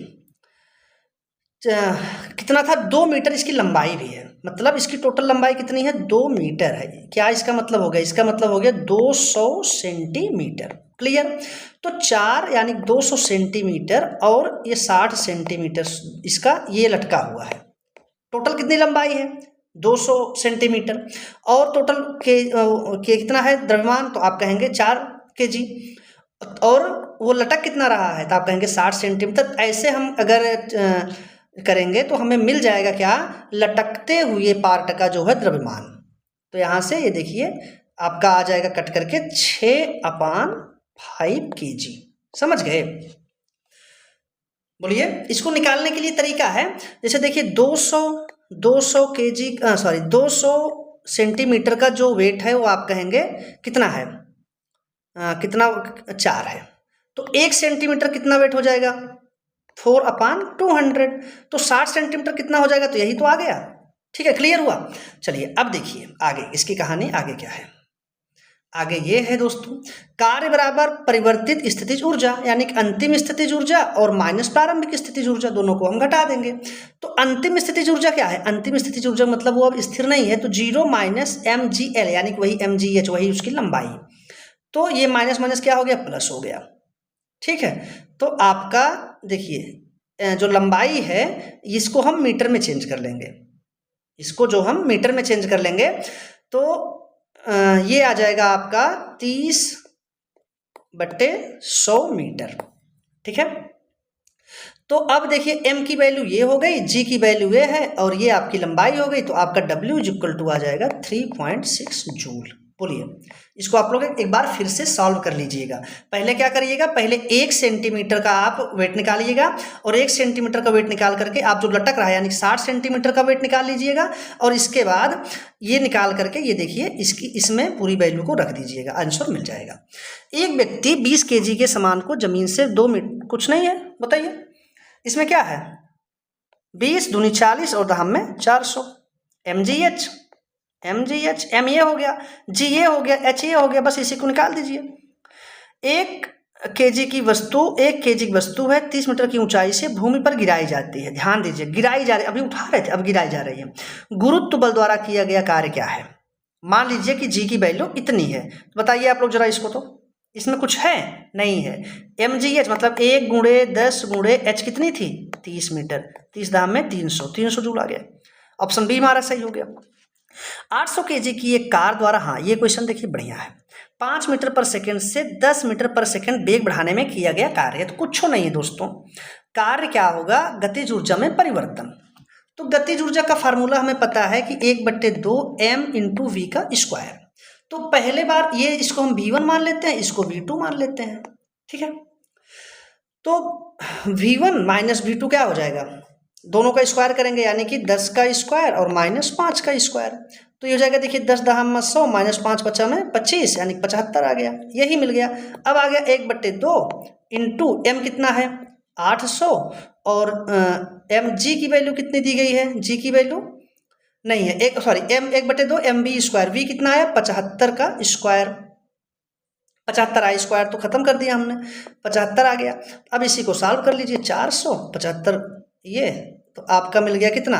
कितना था, 2 मीटर इसकी लंबाई भी है, मतलब इसकी टोटल लंबाई कितनी है, 2 मीटर है। क्या इसका मतलब हो गया, इसका मतलब हो गया 200 सेंटीमीटर, क्लियर। तो 4 यानी 200 सेंटीमीटर और ये 60 सेंटीमीटर इसका ये लटका हुआ है, टोटल कितनी लंबाई है, 200 सेंटीमीटर, और टोटल के कितना है द्रव्यमान, तो आप कहेंगे 4 kg, और वो लटक कितना रहा है, तो आप कहेंगे 60 सेंटीमीटर। ऐसे हम अगर करेंगे तो हमें मिल जाएगा क्या, लटकते हुए पार्ट का जो है द्रव्यमान। तो यहाँ से ये देखिए आपका आ जाएगा कट करके 6/5 kg, समझ गए। बोलिए, इसको निकालने के लिए तरीका है, जैसे देखिए 200 kg सॉरी 200 सेंटीमीटर का जो वेट है वो आप कहेंगे कितना है, कितना 4 है, तो 1 सेंटीमीटर कितना वेट हो जाएगा, 4/200, तो 60 सेंटीमीटर कितना हो जाएगा, तो यही तो आ गया, ठीक है, क्लियर हुआ। चलिए अब देखिए आगे इसकी कहानी, आगे क्या है, आगे ये है दोस्तों, कार्य बराबर परिवर्तित स्थितिज ऊर्जा, यानी कि अंतिम स्थितिज ऊर्जा और माइनस प्रारंभिक स्थितिज ऊर्जा, दोनों को हम घटा देंगे। तो अंतिम स्थितिज ऊर्जा क्या है, अंतिम स्थितिज ऊर्जा मतलब वो अब स्थिर नहीं है, तो 0 - mgl, यानी कि वही mgh, वही उसकी लंबाई, तो ये माइनस माइनस क्या हो गया, प्लस हो गया, ठीक है। तो आपका देखिए जो लंबाई है इसको हम मीटर में चेंज कर लेंगे, इसको जो हम मीटर में चेंज कर लेंगे तो ये आ जाएगा आपका 30/100 मीटर, ठीक है। तो अब देखिए m की वैल्यू ये हो गई, g की वैल्यू ये है, और ये आपकी लंबाई हो गई, तो आपका W = आ जाएगा 3.6 जूल। बोलिए, इसको आप लोग एक बार फिर से सॉल्व कर लीजिएगा। पहले क्या करिएगा, पहले 1 सेंटीमीटर का आप वेट निकालिएगा, और 1 सेंटीमीटर का वेट निकाल करके आप जो लटक रहा है यानी 60 सेंटीमीटर का वेट निकाल लीजिएगा, और इसके बाद ये निकाल करके ये देखिए इसमें पूरी वैल्यू को रख दीजिएगा, आंसर मिल जाएगा। एक व्यक्ति 20 kg के सामान को जमीन से 2 मीटर, कुछ नहीं है बताइए, इसमें क्या है 20 दूनी 40 और दहम में 400। mgh m ये हो गया, g ये हो गया, h ये हो गया, बस इसी को निकाल दीजिए। 1 kg की वस्तु है 30 मीटर की ऊंचाई से भूमि पर गिराई जाती है। ध्यान दीजिए, गिराई जा रही है, अभी उठा रहे थे अब गिराई जा रही है। गुरुत्व बल द्वारा किया गया कार्य क्या है? मान लीजिए कि g की वैल्यू इतनी है, तो बताइए आप लोग जरा इसको, तो इसमें कुछ है नहीं है। mgh मतलब 1 × 10 × h कितनी थी 30 मीटर, 30 दाम में 300 जूल आ गया। ऑप्शन बी हमारा सही हो गया। 800 kg की एक कार द्वारा, हाँ ये क्वेश्चन देखिए बढ़िया है, 5 मीटर पर सेकंड से 10 मीटर पर सेकंड वेग बढ़ाने में किया गया कार्य है। तो कुछ नहीं है दोस्तों, कार्य क्या होगा, गतिज ऊर्जा में परिवर्तन। तो गतिज ऊर्जा का फार्मूला हमें पता है कि 1/2 m × v का स्क्वायर। तो पहले बार ये इसको हम v1 मान लेते हैं, इसको v2 मान लेते हैं, ठीक है। तो v1 - v2 क्या हो जाएगा, दोनों का स्क्वायर करेंगे यानी कि 10 का स्क्वायर और -5 का स्क्वायर। तो ये हो जाएगा, देखिए 10 दहम 100 -5 बचा में 25 यानी 75 आ गया, यही मिल गया। अब आ गया 1/2 इंटू m कितना है 800 और mg की वैल्यू कितनी दी गई है, g की वैल्यू नहीं है, m 1/2 mv स्क्वायर, v कितना है 75 का स्क्वायर, 75 आई स्क्वायर तो खत्म कर दिया हमने, 75 आ गया। अब इसी को सॉल्व कर लीजिए, 400 75 ये, तो आपका मिल गया कितना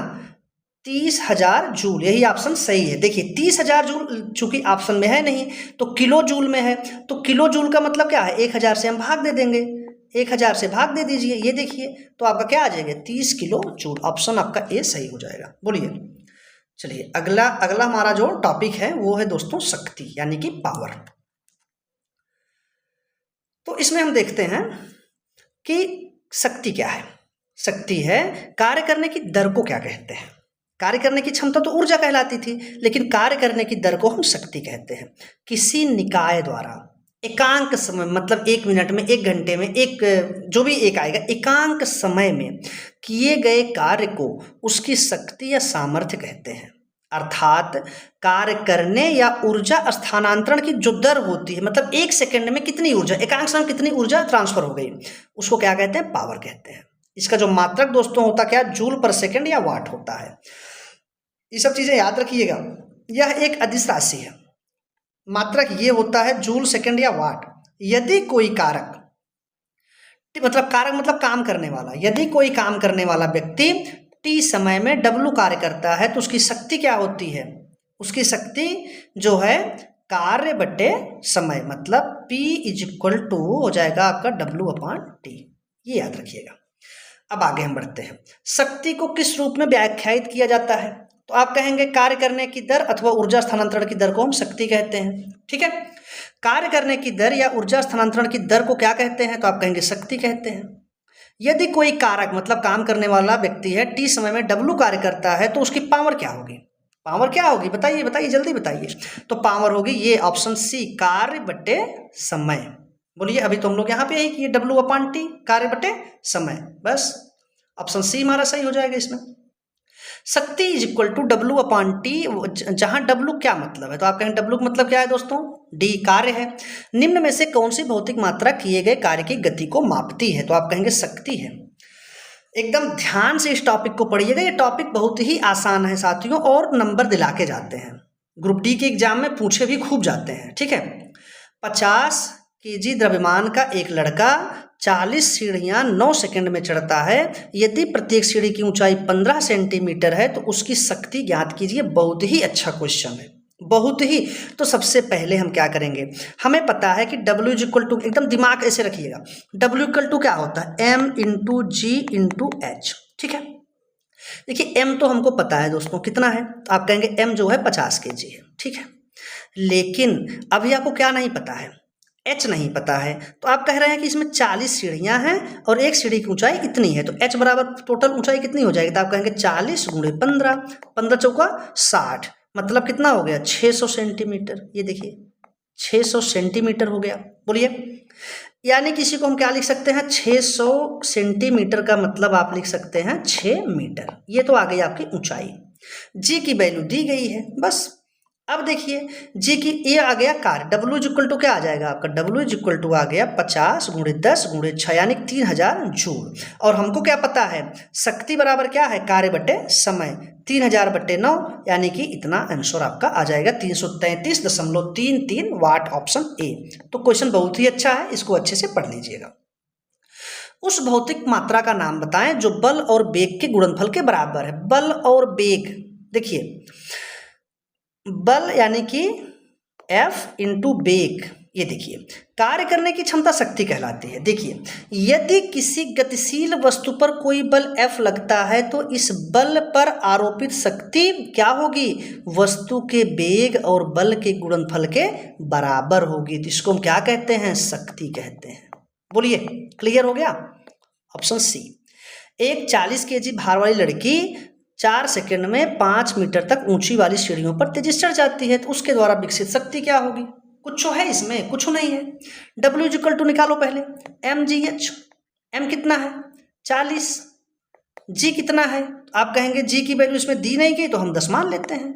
30,000 जूल। यही ऑप्शन सही है। देखिए 30,000 जूल चूंकि ऑप्शन में है नहीं तो किलो जूल में है, तो किलो जूल का मतलब क्या है 1000 से हम भाग दे देंगे, 1000 से भाग दे दीजिए, ये देखिए तो आपका क्या आ जाएगा 30 किलो जूल। ऑप्शन आपका ए सही हो जाएगा। बोलिए, चलिए अगला हमारा जो टॉपिक है वो है दोस्तों शक्ति यानी कि पावर। तो इसमें हम देखते हैं कि शक्ति क्या है। शक्ति है कार्य करने की दर को क्या कहते हैं। कार्य करने की क्षमता तो ऊर्जा कहलाती थी, लेकिन कार्य करने की दर को हम शक्ति कहते हैं। किसी निकाय द्वारा एकांक समय मतलब 1 मिनट में, 1 घंटे में, एक जो भी एक आएगा, एकांक समय में किए गए कार्य को उसकी शक्ति या सामर्थ्य कहते हैं। अर्थात कार्य करने या ऊर्जा स्थानांतरण की जो दर होती है, मतलब 1 सेकंड में कितनी ऊर्जा, एकांक समय कितनी ऊर्जा ट्रांसफर हो गई, उसको क्या कहते हैं, पावर कहते हैं। इसका जो मात्रक दोस्तों होता क्या, जूल पर सेकंड या वाट होता है। ये सब चीजें याद रखिएगा। यह एक अदिश राशि है, मात्रक ये होता है जूल सेकंड या वाट। यदि कोई कारक मतलब काम करने वाला, यदि कोई काम करने वाला व्यक्ति t समय में w कार्य करता है तो उसकी शक्ति क्या होती है, उसकी शक्ति जो है कार्य बटे समय, मतलब P = हो जाएगा आपका W/T। ये याद रखिएगा। अब आगे हम बढ़ते हैं। शक्ति को किस रूप में व्याख्यायित किया जाता है, तो आप कहेंगे कार्य करने की दर अथवा ऊर्जा स्थानांतरण की दर को हम शक्ति कहते हैं, ठीक है। कार्य करने की दर या ऊर्जा स्थानांतरण की दर को क्या कहते हैं, तो आप कहेंगे शक्ति कहते हैं। यदि कोई कारक मतलब काम करने वाला व्यक्ति है t समय में w कार्य करता है तो उसकी पावर क्या होगी, पावर क्या होगी बताइए जल्दी बताइए। तो पावर होगी ये ऑप्शन सी, कार्य बटे समय। बोलिए, अभी तो हम लोग यहाँ पे यही किए W/T, कार्य बटे समय, बस ऑप्शन सी हमारा सही हो जाएगा इसमें। शक्ति = W/T, जहां W क्या मतलब है, तो आप कहें W का मतलब क्या है दोस्तों, D कार्य है। निम्न में से कौन सी भौतिक मात्रा किए गए कार्य की गति को मापती है, तो आप कहेंगे शक्ति है। एकदम ध्यान से इस टॉपिक को पढ़िएगा, ये टॉपिक बहुत ही आसान है साथियों और नंबर दिला के जाते हैं, ग्रुप डी के एग्जाम में पूछे भी खूब जाते हैं, ठीक है। 50 kg द्रव्यमान का एक लड़का 40 सीढ़ियां 9 सेकंड में चढ़ता है। यदि प्रत्येक सीढ़ी की ऊंचाई 15 सेंटीमीटर है तो उसकी शक्ति ज्ञात कीजिए। बहुत ही अच्छा क्वेश्चन है, बहुत ही। तो सबसे पहले हम क्या करेंगे, हमें पता है कि W = एकदम दिमाग ऐसे रखिएगा, W = क्या होता है M × G × H, ठीक है। देखिए M तो हमको पता है दोस्तों कितना है, तो आप कहेंगे M जो है 50 kg है, ठीक है। लेकिन अभी आपको क्या नहीं पता है, H नहीं पता है। तो आप कह रहे हैं कि इसमें 40 सीढ़ियां हैं और एक सीढ़ी की ऊंचाई इतनी है, तो H बराबर टोटल ऊंचाई कितनी हो जाएगी, तो आप कहेंगे 40 × 15, 15 चौका 60, मतलब कितना हो गया 600 सेंटीमीटर। ये देखिए 600 सेंटीमीटर हो गया। बोलिए, यानी किसी को हम क्या लिख सकते हैं, 600 सेंटीमीटर का मतलब आप लिख सकते हैं 6 मीटर। ये तो आ गई आपकी ऊंचाई। G की वैल्यू दी गई है, बस अब देखिए जी की ये आ गया कार्य, W इज इक्वल टू क्या आ जाएगा आपका, W इज इक्वल टू आ गया 50 × 10 × 6 यानी 3000 जूल। और हमको क्या पता है, शक्ति बराबर क्या है, कार्य बटे समय, 3000 बटे 9 यानी कि इतना आंसर आपका आ जाएगा 333.33 वाट, ऑप्शन ए। तो क्वेश्चन बहुत ही अच्छा है, इसको अच्छे से पढ़ लीजिएगा। उस भौतिक मात्रा का नाम बताएं जो बल और वेग के गुणनफल के बराबर है। बल और वेग, देखिए बल यानी कि F इंटू वेग, ये देखिए कार्य करने की क्षमता शक्ति कहलाती है। देखिए यदि किसी गतिशील वस्तु पर कोई बल F लगता है तो इस बल पर आरोपित शक्ति क्या होगी, वस्तु के वेग और बल के गुणनफल के बराबर होगी। तो इसको हम क्या कहते हैं, शक्ति कहते हैं। बोलिए क्लियर हो गया, ऑप्शन सी। एक 40 kg भार वाली लड़की 4 सेकंड में 5 मीटर तक ऊंची वाली सीढ़ियों पर तेजी से चढ़ जाती है, तो उसके द्वारा विकसित शक्ति क्या होगी। कुछ है इसमें, कुछ नहीं है। W इज इक्वल टू निकालो पहले, mgh, m कितना है 40, g कितना है, आप कहेंगे g की वैल्यू इसमें दी नहीं गई तो हम 10 मान लेते हैं।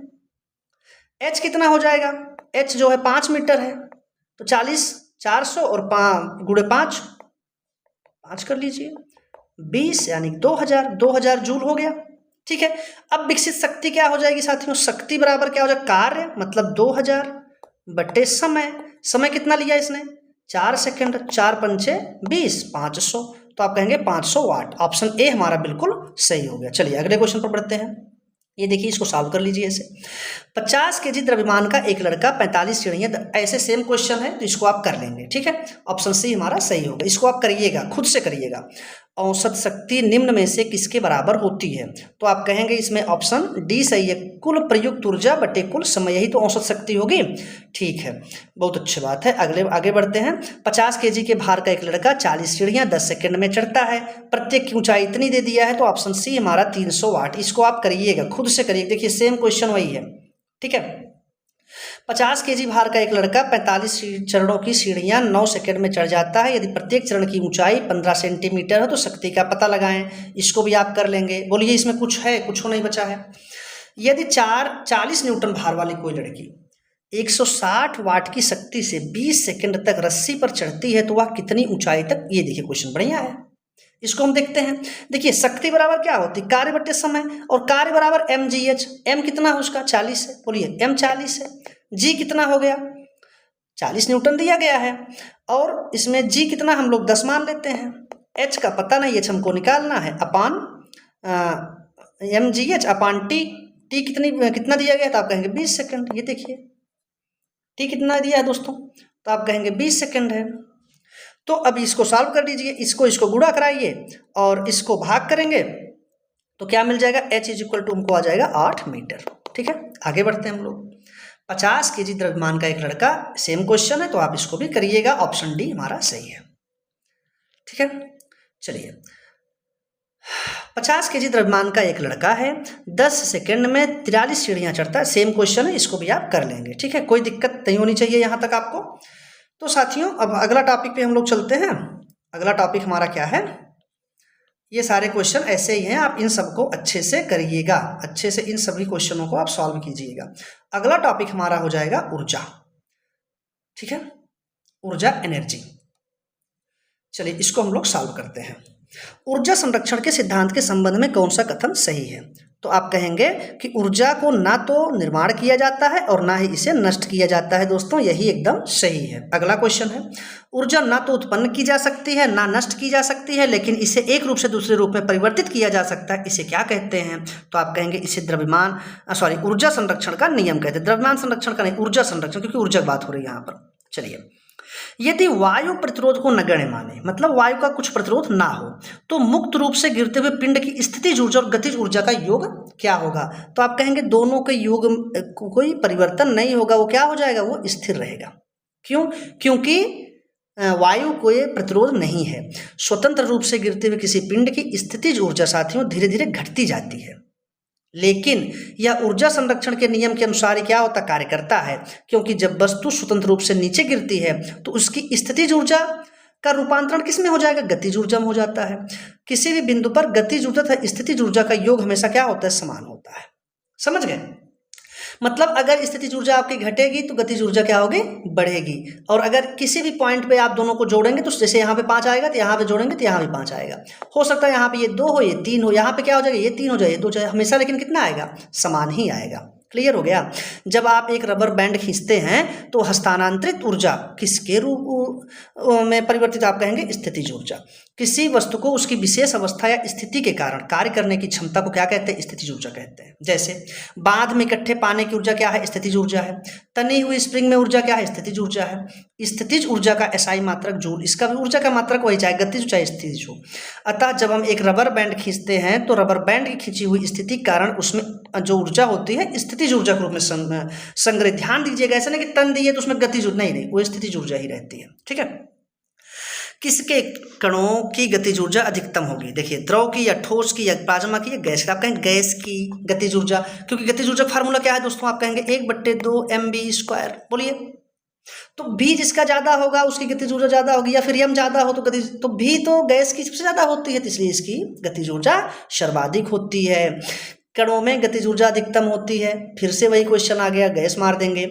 h कितना हो जाएगा, h जो है 5 मीटर है, तो 40 400 और 5 × 5 कर लीजिए 20 यानी 2000 जूल हो गया। ठीक है, अब विकसित शक्ति क्या हो जाएगी साथियों, शक्ति बराबर क्या हो जाएगा, कार्य मतलब 2000 बटे समय, समय कितना लिया इसने 4 सेकंड, 4 पंचे 20, 500, तो आप कहेंगे 500 वाट। ऑप्शन ए हमारा बिल्कुल सही हो गया। चलिए अगले क्वेश्चन पर बढ़ते हैं। ये देखिए इसको सॉल्व कर लीजिए ऐसे। 50 kg द्रव्यमान का एक लड़का 45 सीढ़ियाँ, ऐसे सेम क्वेश्चन है तो इसको आप कर लेंगे। ठीक है, ऑप्शन सी हमारा सही होगा। इसको आप करिएगा, खुद से करिएगा। औसत शक्ति निम्न में से किसके बराबर होती है, तो आप कहेंगे इसमें ऑप्शन डी सही है, कुल प्रयुक्त ऊर्जा बटे कुल समय, यही तो औसत शक्ति होगी। ठीक है, बहुत अच्छी बात है। आगे बढ़ते हैं। 50 kg के भार का एक लड़का 40 सीढ़ियाँ 10 सेकंड में चढ़ता है, प्रत्येक की ऊंचाई इतनी दे दिया है, तो ऑप्शन सी हमारा 300 वाट। इसको आप करिएगा, खुद से करिए, देखिए सेम क्वेश्चन वही है। ठीक है, 50 kg भार का एक लड़का 45 चरणों की सीढ़ियां 9 सेकंड में चढ़ जाता है, यदि प्रत्येक चरण की ऊंचाई 15 सेंटीमीटर है तो शक्ति का पता लगाएं। इसको भी आप कर लेंगे। बोलिए इसमें कुछ है, कुछ नहीं बचा है। यदि 40 न्यूटन भार वाली कोई लड़की 160 वाट की शक्ति से 20 सेकंड तक रस्सी पर चढ़ती है तो वह कितनी ऊंचाई तक, ये देखिए क्वेश्चन बढ़िया है, इसको हम देखते हैं। देखिए शक्ति बराबर क्या होती है, कार्य बटे समय, और कार्य बराबर mgh, m कितना है उसका 40 है, बोलिए m 40 है, g कितना हो गया 40 न्यूटन दिया गया है, और इसमें g कितना हम लोग 10 मान लेते हैं, h का पता नहीं, h हमको निकालना है, अपान mgh अपान t कितना दिया गया, तो आप कहेंगे 20 सेकंड। ये देखिए t कितना दिया है दोस्तों, तो आप कहेंगे 20 सेकंड है। तो अब इसको सॉल्व कर लीजिए, इसको गुणा कराइए और इसको भाग करेंगे तो क्या मिल जाएगा, h इज इक्वल टू हमको आ जाएगा 8 मीटर। ठीक है, आगे बढ़ते हैं हम लोग। 50 kg द्रव्यमान का एक लड़का, सेम क्वेश्चन है तो आप इसको भी करिएगा, ऑप्शन डी हमारा सही है। ठीक है, चलिए 50 kg द्रव्यमान का एक लड़का है 10 सेकंड में 43 सीढ़ियां चढ़ता है, सेम क्वेश्चन है, इसको भी आप कर लेंगे। ठीक है, कोई दिक्कत नहीं होनी चाहिए यहाँ तक आपको। तो साथियों अब अगला टॉपिक पे हम लोग चलते हैं। अगला टॉपिक हमारा क्या है, ये सारे क्वेश्चन ऐसे ही हैं, आप इन सबको अच्छे से करिएगा, अच्छे से इन सभी क्वेश्चनों को आप सॉल्व कीजिएगा। अगला टॉपिक हमारा हो जाएगा ऊर्जा। ठीक है, ऊर्जा एनर्जी। चलिए इसको हम लोग सॉल्व करते हैं। ऊर्जा संरक्षण के सिद्धांत के संबंध में कौन सा कथन सही है, तो आप कहेंगे कि ऊर्जा को ना तो निर्माण किया जाता है और ना ही इसे नष्ट किया जाता है। दोस्तों यही एकदम सही है। अगला क्वेश्चन है, ऊर्जा ना तो उत्पन्न की जा सकती है ना नष्ट की जा सकती है, लेकिन इसे एक रूप से दूसरे रूप में परिवर्तित किया जा सकता है, इसे क्या कहते हैं, तो आप कहेंगे इसे ऊर्जा संरक्षण का नियम कहते हैं। द्रव्यमान संरक्षण का नहीं, ऊर्जा संरक्षण, क्योंकि ऊर्जा की बात हो रही है यहाँ पर। चलिए, यदि वायु प्रतिरोध को नगण्य माने, मतलब वायु का कुछ प्रतिरोध ना हो, तो मुक्त रूप से गिरते हुए पिंड की स्थितिज ऊर्जा और गतिज ऊर्जा का योग क्या होगा, तो आप कहेंगे दोनों के योग कोई परिवर्तन नहीं होगा, वो क्या हो जाएगा, वो स्थिर रहेगा। क्यों, क्योंकि वायु कोई प्रतिरोध नहीं है। स्वतंत्र रूप से गिरते हुए किसी पिंड की स्थितिज ऊर्जा साथियों धीरे धीरे घटती जाती है, लेकिन यह ऊर्जा संरक्षण के नियम के अनुसार ही क्या होता, कार्य करता है। क्योंकि जब वस्तु स्वतंत्र रूप से नीचे गिरती है तो उसकी स्थितिज ऊर्जा का रूपांतरण किस में हो जाएगा, गतिज ऊर्जा में हो जाता है। किसी भी बिंदु पर गतिज ऊर्जा तथा स्थितिज ऊर्जा का योग हमेशा क्या होता है, समान होता है। समझ गए, मतलब अगर स्थितिज ऊर्जा आपकी घटेगी तो गतिज ऊर्जा क्या होगी, बढ़ेगी। और अगर किसी भी पॉइंट पे आप दोनों को जोड़ेंगे तो जैसे यहाँ पे 5 आएगा तो यहाँ पे जोड़ेंगे तो यहाँ भी 5 आएगा। हो सकता है यहाँ पे ये 2 हो, ये 3 हो, यहाँ पे क्या हो जाएगा, ये 3 हो जाए, ये 2 जाए, हमेशा लेकिन कितना आएगा, समान ही आएगा। क्लियर हो गया। जब आप एक रबर बैंड खींचते हैं तो हस्तांतरित ऊर्जा किसके रूप में परिवर्तित, आप कहेंगे स्थितिज ऊर्जा। किसी वस्तु को उसकी विशेष अवस्था या स्थिति के कारण कार्य करने की क्षमता को क्या कहते हैं, स्थितिज ऊर्जा कहते हैं। जैसे बांध में इकट्ठे पानी की ऊर्जा क्या है, स्थितिज ऊर्जा है। तनी हुई स्प्रिंग में ऊर्जा क्या है, स्थितिज ऊर्जा है। स्थितिज ऊर्जा का एसआई मात्रक जूल, इसका भी ऊर्जा का मात्रक वही, चाहे गतिज चाहे स्थितिज हो। अतः जब हम एक रबर बैंड खींचते हैं तो रबर बैंड की खींची हुई स्थिति के कारण उसमें जो ऊर्जा होती है स्थितिज ऊर्जा के रूप में संग्रहित। ध्यान दीजिएगा, ऐसा नहीं कि तन दिए तो उसमें गतिज ऊर्जा, नहीं, वो स्थितिज ऊर्जा ही रहती है। ठीक है। किसके कणों की गतिज ऊर्जा अधिकतम होगी, देखिए द्रव की या ठोस की या प्लाज्मा की या गैस की, आप कहेंगे गैस की गतिज ऊर्जा, क्योंकि गतिज ऊर्जा फार्मूला क्या है दोस्तों, आप कहेंगे 1/2 mv²। बोलिए, तो भी जिसका ज्यादा होगा उसकी गतिज ऊर्जा ज्यादा होगी, या फिर m ज्यादा हो तो गतिज, तो भी तो गैस की सबसे ज्यादा होती है, तो इसलिए इसकी गतिज ऊर्जा सर्वाधिक होती है। कणों में गतिज ऊर्जा अधिकतम होती है। फिर से वही क्वेश्चन आ गया, गैस मार देंगे।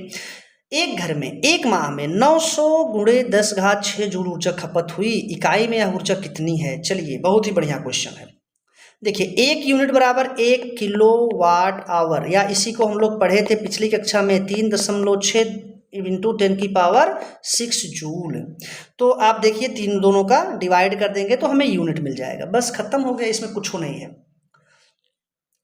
एक घर में एक माह में 900 × 10⁶ जूल ऊर्जा खपत हुई, इकाई में यह ऊर्जा कितनी है। चलिए, बहुत ही बढ़िया क्वेश्चन है। देखिए, 1 यूनिट बराबर 1 किलोवाट आवर, या इसी को हम लोग पढ़े थे पिछली कक्षा में 3.6 × 10⁶ जूल। तो आप देखिए तीन दोनों का डिवाइड कर देंगे तो हमें यूनिट मिल जाएगा, बस खत्म हो गया, इसमें कुछ नहीं है।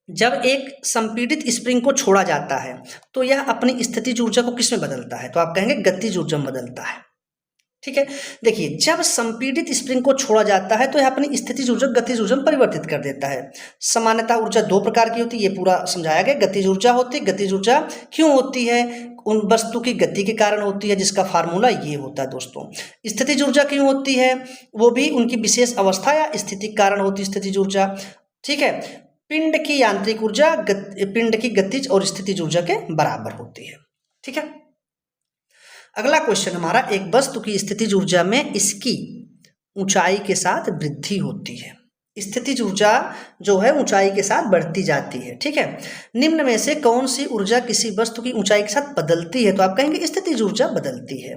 जब एक संपीड़ित स्प्रिंग को छोड़ा जाता है तो यह अपनी स्थितिज ऊर्जा को किस में बदलता है, तो आप कहेंगे गतिज ऊर्जा में बदलता है। ठीक है। देखिए, जब संपीड़ित स्प्रिंग को छोड़ा जाता है तो यह अपनी स्थितिज ऊर्जा गतिज ऊर्जा में परिवर्तित कर देता है। सामान्यतः ऊर्जा 2 प्रकार की होती है, ये पूरा समझाया गया। गतिज ऊर्जा होती है, गतिज ऊर्जा क्यों होती है, उन वस्तु की गति के कारण होती है, जिसका फार्मूला ये होता है दोस्तों। स्थितिज ऊर्जा क्यों होती है, वो भी उनकी विशेष अवस्था या स्थिति के कारण होती है स्थितिज ऊर्जा। ठीक है। पिंड की यांत्रिक ऊर्जा पिंड की गतिज और स्थितिज ऊर्जा के बराबर होती है। ठीक है। अगला क्वेश्चन हमारा, एक वस्तु की स्थितिज ऊर्जा में इसकी ऊंचाई के साथ वृद्धि होती है। स्थितिज ऊर्जा जो है ऊंचाई के साथ बढ़ती जाती है। ठीक है। निम्न में से कौन सी ऊर्जा किसी वस्तु की ऊंचाई के साथ बदलती है, तो आप कहेंगे स्थितिज ऊर्जा बदलती है।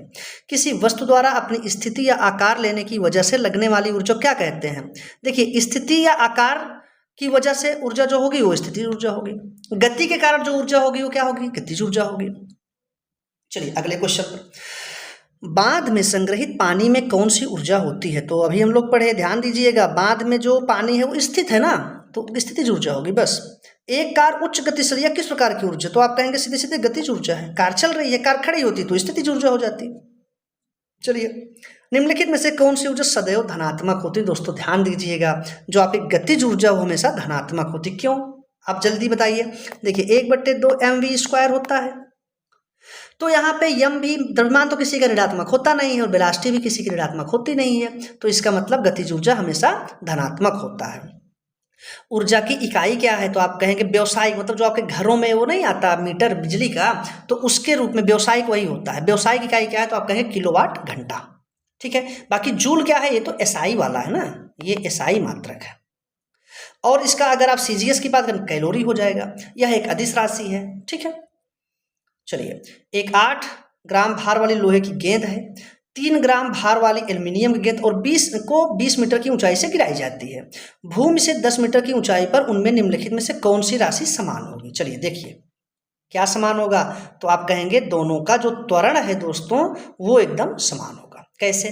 किसी वस्तु द्वारा अपनी स्थिति या आकार लेने की वजह से लगने वाली ऊर्जा क्या कहते हैं। देखिए, स्थिति या आकार की वजह से ऊर्जा जो होगी वो स्थितिज ऊर्जा होगी, गति के कारण जो ऊर्जा होगी वो क्या होगी, गतिज ऊर्जा होगी। चलिए अगले क्वेश्चन पर, बांध में संग्रहित पानी में कौन सी ऊर्जा होती है, तो अभी हम लोग पढ़े, ध्यान दीजिएगा। बांध में जो पानी है वो स्थित है ना, तो स्थितिज ऊर्जा होगी बस। एक कार उच्च गति से, किस प्रकार की ऊर्जा, तो आप कहेंगे सीधे सीधे गतिज ऊर्जा है। कार चल रही है, कार खड़ी होती तो स्थितिज ऊर्जा हो जाती। चलिए, निम्नलिखित में से कौन सी ऊर्जा सदैव धनात्मक होती है, दोस्तों ध्यान दीजिएगा। जो आपकी गतिज ऊर्जा वो हमेशा धनात्मक होती, क्यों, आप जल्दी बताइए। देखिए, 1/2 mv² होता है, तो यहाँ पे यम भी, द्रव्यमान तो किसी का ऋणात्मक होता नहीं है और वेलोसिटी भी किसी की ऋणात्मक होती नहीं है, तो इसका मतलब गतिज ऊर्जा हमेशा धनात्मक होता है। ऊर्जा की इकाई क्या है, तो आप कहेंगे व्यावसायिक, मतलब जो आपके घरों में वो नहीं आता मीटर बिजली का, तो उसके रूप में व्यावसायिक वही होता है। व्यावसायिक इकाई क्या है, तो आप कहेंगे किलोवाट घंटा। ठीक है। बाकी जूल क्या है, ये तो एसआई वाला है ना, ये एसआई मात्रक है। और इसका अगर आप सीजीएस की बात करें, कैलोरी हो जाएगा। यह एक अदिश राशि है। ठीक है। चलिए, एक 8 ग्राम भार वाली लोहे की गेंद है, 3 ग्राम भार वाली एल्युमिनियम की गेंद और 20 मीटर की ऊंचाई से गिराई जाती है। भूमि से 10 मीटर की ऊंचाई पर उनमें निम्नलिखित में से कौन सी राशि समान होगी। चलिए देखिए, क्या समान होगा, तो आप कहेंगे दोनों का जो त्वरण है दोस्तों वो एकदम समान होगा। कैसे,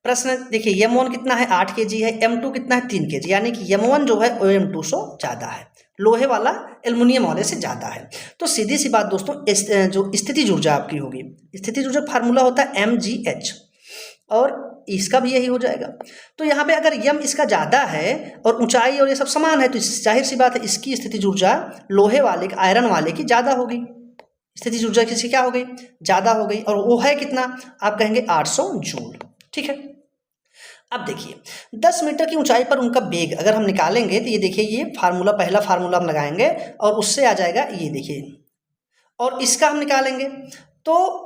प्रश्न देखिए, m1 कितना है 8 kg है, m2 कितना है 3 kg, यानी कि m1 जो है वो m2 से ज़्यादा है, लोहे वाला एल्युमिनियम वाले से ज़्यादा है। तो सीधी सी बात दोस्तों, जो स्थितिज ऊर्जा आपकी होगी, स्थितिज ऊर्जा फार्मूला होता है mgh, और इसका भी यही हो जाएगा। तो यहाँ पे अगर यम इसका ज़्यादा है और ऊंचाई और ये सब समान है, तो जाहिर सी बात है इसकी स्थितिज ऊर्जा लोहे वाले, आयरन वाले की ज़्यादा होगी। स्थितिज ऊर्जा किसकी क्या हो गई, ज़्यादा हो गई, और वो है कितना, आप कहेंगे 800 जूल। ठीक है। अब देखिए, 10 मीटर की ऊंचाई पर उनका वेग अगर हम निकालेंगे तो ये देखिए, ये फार्मूला, पहला फार्मूला हम लगाएंगे और उससे आ जाएगा ये देखिए, और इसका हम निकालेंगे तो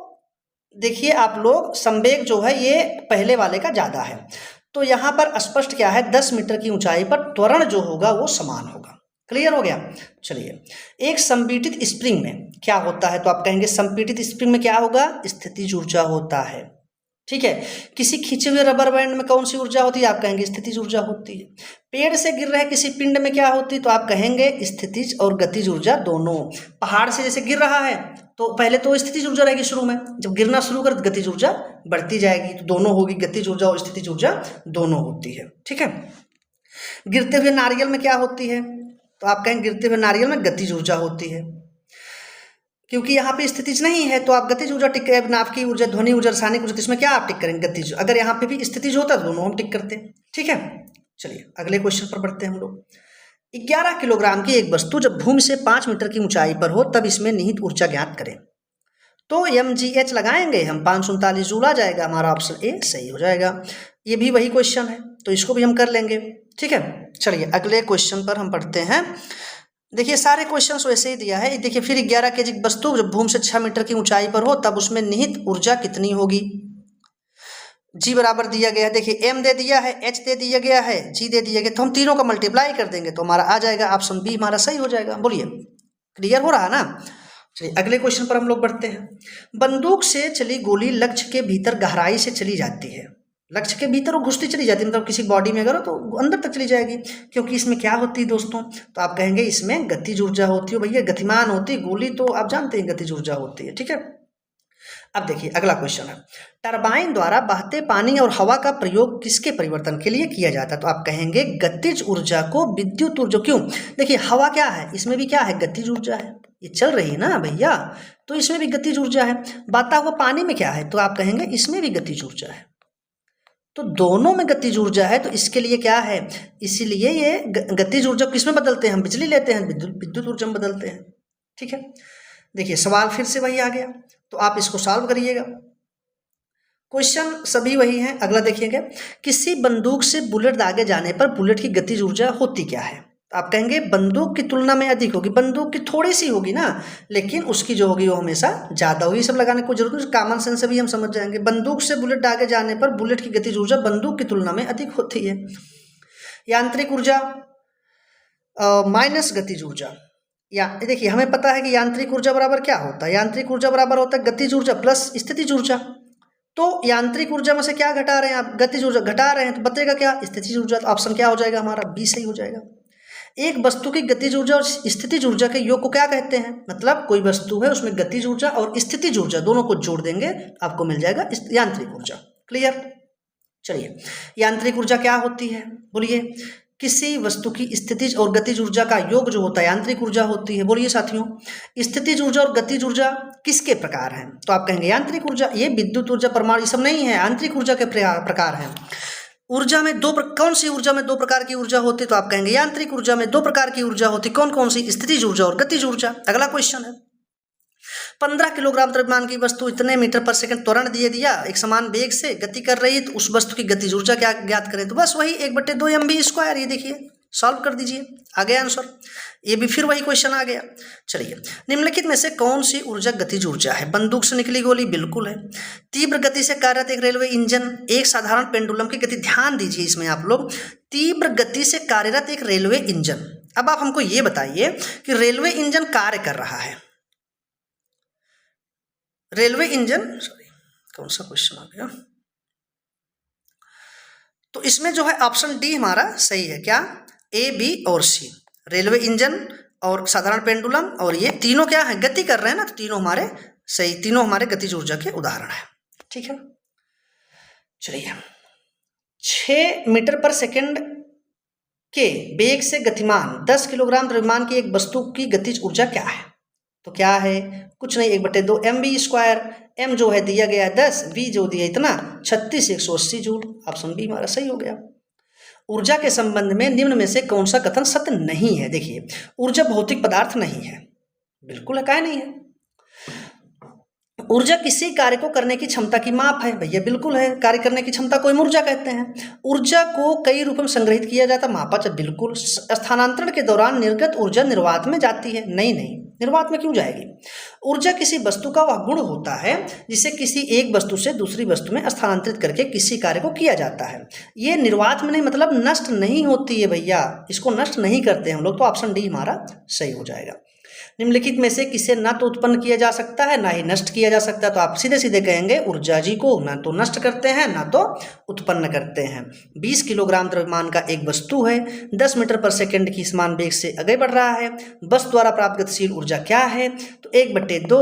देखिए आप लोग, संवेग जो है ये पहले वाले का ज़्यादा है, तो यहाँ पर स्पष्ट क्या है, 10 मीटर की ऊंचाई पर त्वरण जो होगा वो समान होगा। क्लियर हो गया। चलिए, एक संपीड़ित स्प्रिंग में क्या होता है, तो आप कहेंगे संपीड़ित स्प्रिंग में क्या होगा, स्थितिज ऊर्जा होता है। ठीक है। किसी खींचे हुए रबर बैंड में कौन सी ऊर्जा होती है, आप कहेंगे स्थितिज ऊर्जा होती है। पेड़ से गिर रहे किसी पिंड में क्या होती है, तो आप कहेंगे स्थितिज और गतिज ऊर्जा दोनों। पहाड़ से जैसे गिर रहा है तो पहले तो स्थितिज ऊर्जा रहेगी शुरू में, जब गिरना शुरू कर गतिज ऊर्जा बढ़ती जाएगी, तो दोनों होगी, गतिज ऊर्जा और स्थितिज ऊर्जा दोनों होती है। ठीक है। गिरते हुए नारियल में क्या होती है, तो आप कहेंगे गिरते हुए नारियल में गतिज ऊर्जा होती है, क्योंकि यहाँ पे स्थितिज नहीं है तो आप गतिज ऊर्जा टिक, नाभिकीय ऊर्जा, ध्वनि ऊर्जा, रासायनिक ऊर्जा, इसमें क्या आप टिक करेंगे, गतिज। अगर यहाँ पे भी स्थितिज होता तो दोनों हम टिक करते हैं। ठीक है। चलिए अगले क्वेश्चन पर बढ़ते हैं हम लोग। 11 किलोग्राम की एक वस्तु जब भूमि से 5 मीटर की ऊंचाई पर हो तब इसमें निहित ऊर्जा ज्ञात करें। तो mgh लगाएंगे हम, 539 जूल आ जाएगा, हमारा ऑप्शन ए सही हो जाएगा। ये भी वही क्वेश्चन है तो इसको भी हम कर लेंगे। ठीक है। चलिए अगले क्वेश्चन पर हम पढ़ते हैं। देखिए सारे क्वेश्चंस वैसे ही दिया है। देखिए फिर 11 केजी वस्तु जब भूमि से 6 मीटर की ऊंचाई पर हो तब उसमें निहित ऊर्जा कितनी होगी। जी बराबर दिया गया है, देखिए एम दे दिया है, एच दे दिया गया है, जी दे दिया गया, तो हम तीनों का मल्टीप्लाई कर देंगे तो हमारा आ जाएगा ऑप्शन बी, हमारा सही हो जाएगा। बोलिए क्लियर हो रहा है ना। चलिए अगले क्वेश्चन पर हम लोग बढ़ते हैं। बंदूक से चली गोली लक्ष्य के भीतर गहराई से चली जाती है, लक्ष्य के भीतर वो घुसती चली जाती है, मतलब किसी बॉडी में अगर हो तो अंदर तक चली जाएगी, क्योंकि इसमें क्या होती है दोस्तों, तो आप कहेंगे इसमें गतिज ऊर्जा होती है। भैया गतिमान होती है गोली, तो आप जानते हैं गतिज ऊर्जा होती है। ठीक है। अब देखिए अगला क्वेश्चन है, टरबाइन द्वारा बहते पानी और हवा का प्रयोग किसके परिवर्तन के लिए किया जाता है, तो आप कहेंगे गतिज ऊर्जा को विद्युत ऊर्जा। क्यों, देखिए हवा क्या है, इसमें भी क्या है, गतिज ऊर्जा है, ये चल रही है ना भैया, तो इसमें भी गतिज ऊर्जा है। बहता हुआ पानी में क्या है, तो आप कहेंगे इसमें भी गतिज ऊर्जा है, तो दोनों में गतिज ऊर्जा है, तो इसके लिए क्या है, इसीलिए ये गतिज ऊर्जा किसमें बदलते हैं, हम बिजली लेते हैं, विद्युत ऊर्जा में बदलते हैं। ठीक है। देखिए सवाल फिर से वही आ गया, तो आप इसको सॉल्व करिएगा। क्वेश्चन सभी वही हैं। अगला देखिएगा, किसी बंदूक से बुलेट दागे जाने पर बुलेट की गतिज ऊर्जा होती क्या है, तो आप कहेंगे बंदूक की तुलना में अधिक होगी, बंदूक की थोड़ी सी होगी ना, लेकिन उसकी जो होगी वो हमेशा ज़्यादा होगी। सब लगाने की कोई जरूरत नहीं, कॉमन सेंस से भी हम समझ जाएंगे। बंदूक से बुलेट दागे जाने पर बुलेट की गतिज ऊर्जा बंदूक की तुलना में अधिक होती है। यांत्रिक ऊर्जा माइनस गतिज ऊर्जा, या देखिए हमें पता है कि यांत्रिक ऊर्जा बराबर क्या होता है, यांत्रिक ऊर्जा बराबर होता है गतिज ऊर्जा प्लस स्थितिज ऊर्जा। तो यांत्रिक ऊर्जा में से क्या घटा रहे हैं आप, गतिज ऊर्जा घटा रहे हैं, तो बचेगा क्या, स्थितिज ऊर्जा। तो ऑप्शन क्या हो जाएगा हमारा, बी सही हो जाएगा। एक वस्तु की गतिज ऊर्जा और स्थितिज ऊर्जा के योग को क्या कहते हैं, मतलब कोई वस्तु है उसमें गतिज ऊर्जा और स्थितिज ऊर्जा दोनों को जोड़ देंगे आपको मिल जाएगा यांत्रिक ऊर्जा। क्लियर। चलिए यांत्रिक ऊर्जा क्या होती है, बोलिए, किसी वस्तु की स्थितिज और गतिज ऊर्जा का योग जो होता है यांत्रिक ऊर्जा होती है। बोलिए साथियों, स्थितिज ऊर्जा और गतिज ऊर्जा किसके प्रकार हैं, तो आप कहेंगे यांत्रिक ऊर्जा। ये विद्युत ऊर्जा, परमाणु, ये सब नहीं है, यांत्रिक ऊर्जा के प्रकार हैं। ऊर्जा में कौन सी ऊर्जा में दो प्रकार की ऊर्जा होती है, तो आप कहेंगे यांत्रिक ऊर्जा में दो प्रकार की ऊर्जा होती, कौन कौन सी, स्थितिज ऊर्जा और गतिज ऊर्जा। अगला क्वेश्चन है, 15 किलोग्राम द्रव्यमान की वस्तु इतने मीटर पर सेकंड त्वरण दिया एक समान वेग से गति कर रही है, तो उस वस्तु की गतिज ऊर्जा क्या ज्ञात करें, तो बस वही 1/2 mv²। ये देखिए सॉल्व कर दीजिए, आ गया आंसर। ये भी फिर वही क्वेश्चन आ गया। चलिए, निम्नलिखित में से कौन सी ऊर्जा गतिज ऊर्जा है, बंदूक से निकली गोली बिल्कुल है, तीव्र गति से कार्यरत एक रेलवे इंजन, एक साधारण पेंडुलम की गति। ध्यान दीजिए इसमें आप लोग, तीव्र गति से कार्यरत एक रेलवे इंजन। अब आप हमको ये बताइए कि रेलवे इंजन कार्य कर रहा है, रेलवे इंजन, सॉरी कौन सा क्वेश्चन आ गया, तो इसमें जो है ऑप्शन डी हमारा सही है। क्या, ए, बी और सी, रेलवे इंजन और साधारण पेंडुलम, और ये तीनों क्या है, गति कर रहे हैं ना, तो तीनों हमारे सही, तीनों हमारे गतिज ऊर्जा के उदाहरण है। ठीक है। चलिए, 6 मीटर पर सेकंड के वेग से गतिमान 10 किलोग्राम द्रव्यमान की एक वस्तु की गतिज ऊर्जा क्या है, तो क्या है, कुछ नहीं, 1/2 mv²। m जो है दिया गया है 10, v जो दिया इतना 36 180 जूल। ऑप्शन बी हमारा सही हो गया। ऊर्जा के संबंध में निम्न में से कौन सा कथन सत्य नहीं है, देखिए ऊर्जा भौतिक पदार्थ नहीं है, बिल्कुल है, काहे नहीं है। ऊर्जा किसी कार्य को करने की क्षमता की माप है, भैया बिल्कुल है, कार्य करने की क्षमता को हम ऊर्जा कहते हैं। ऊर्जा को कई रूपों में संग्रहित किया जाता, मापा, बिल्कुल। स्थानांतरण के दौरान निर्गत ऊर्जा निर्वात में जाती है, नहीं, निर्वात में क्यों जाएगी? ऊर्जा किसी वस्तु का वह गुण होता है जिसे किसी एक वस्तु से दूसरी वस्तु में स्थानांतरित करके किसी कार्य को किया जाता है। ये निर्वात में नहीं, मतलब नष्ट नहीं होती है भैया, इसको नष्ट नहीं करते हम लोग, तो ऑप्शन डी हमारा सही हो जाएगा। निम्नलिखित में से किसे ना तो उत्पन्न किया जा सकता है ना ही नष्ट किया जा सकता है, तो आप सीधे सीधे कहेंगे ऊर्जा जी को ना तो नष्ट करते हैं ना तो उत्पन्न करते हैं। 20 किलोग्राम द्रव्यमान का एक वस्तु है, 10 मीटर पर सेकंड की समान वेग से आगे बढ़ रहा है। वस्तु द्वारा प्राप्त गतिशील ऊर्जा क्या है? तो 1/2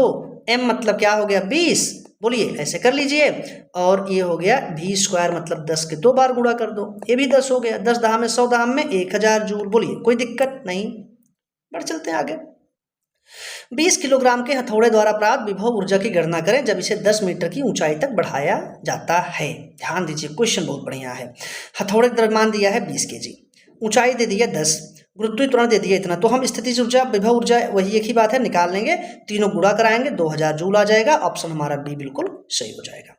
m मतलब क्या हो गया 20, बोलिए ऐसे कर लीजिए, और ये हो गया v² मतलब 10 के 2 बार गुणा कर दो, ये भी 10 हो गया, 10 दहाम में 100 दहाम में 1000 जूल। बोलिए कोई दिक्कत नहीं, बढ़ चलते हैं आगे। 20 किलोग्राम के हथौड़े द्वारा प्राप्त विभव ऊर्जा की गणना करें जब इसे 10 मीटर की ऊंचाई तक बढ़ाया जाता है। ध्यान दीजिए, क्वेश्चन बहुत बढ़िया है। हथौड़े का द्रव्यमान दिया है 20 kg, ऊंचाई दे दी है 10, गुरुत्वीय त्वरण दे दिया इतना, तो हम स्थितिज ऊर्जा विभव ऊर्जा वही एक ही बात है, निकाल लेंगे, तीनों गुणा कराएंगे, 2000 जूल आ जाएगा। ऑप्शन हमारा बी बिल्कुल सही हो जाएगा।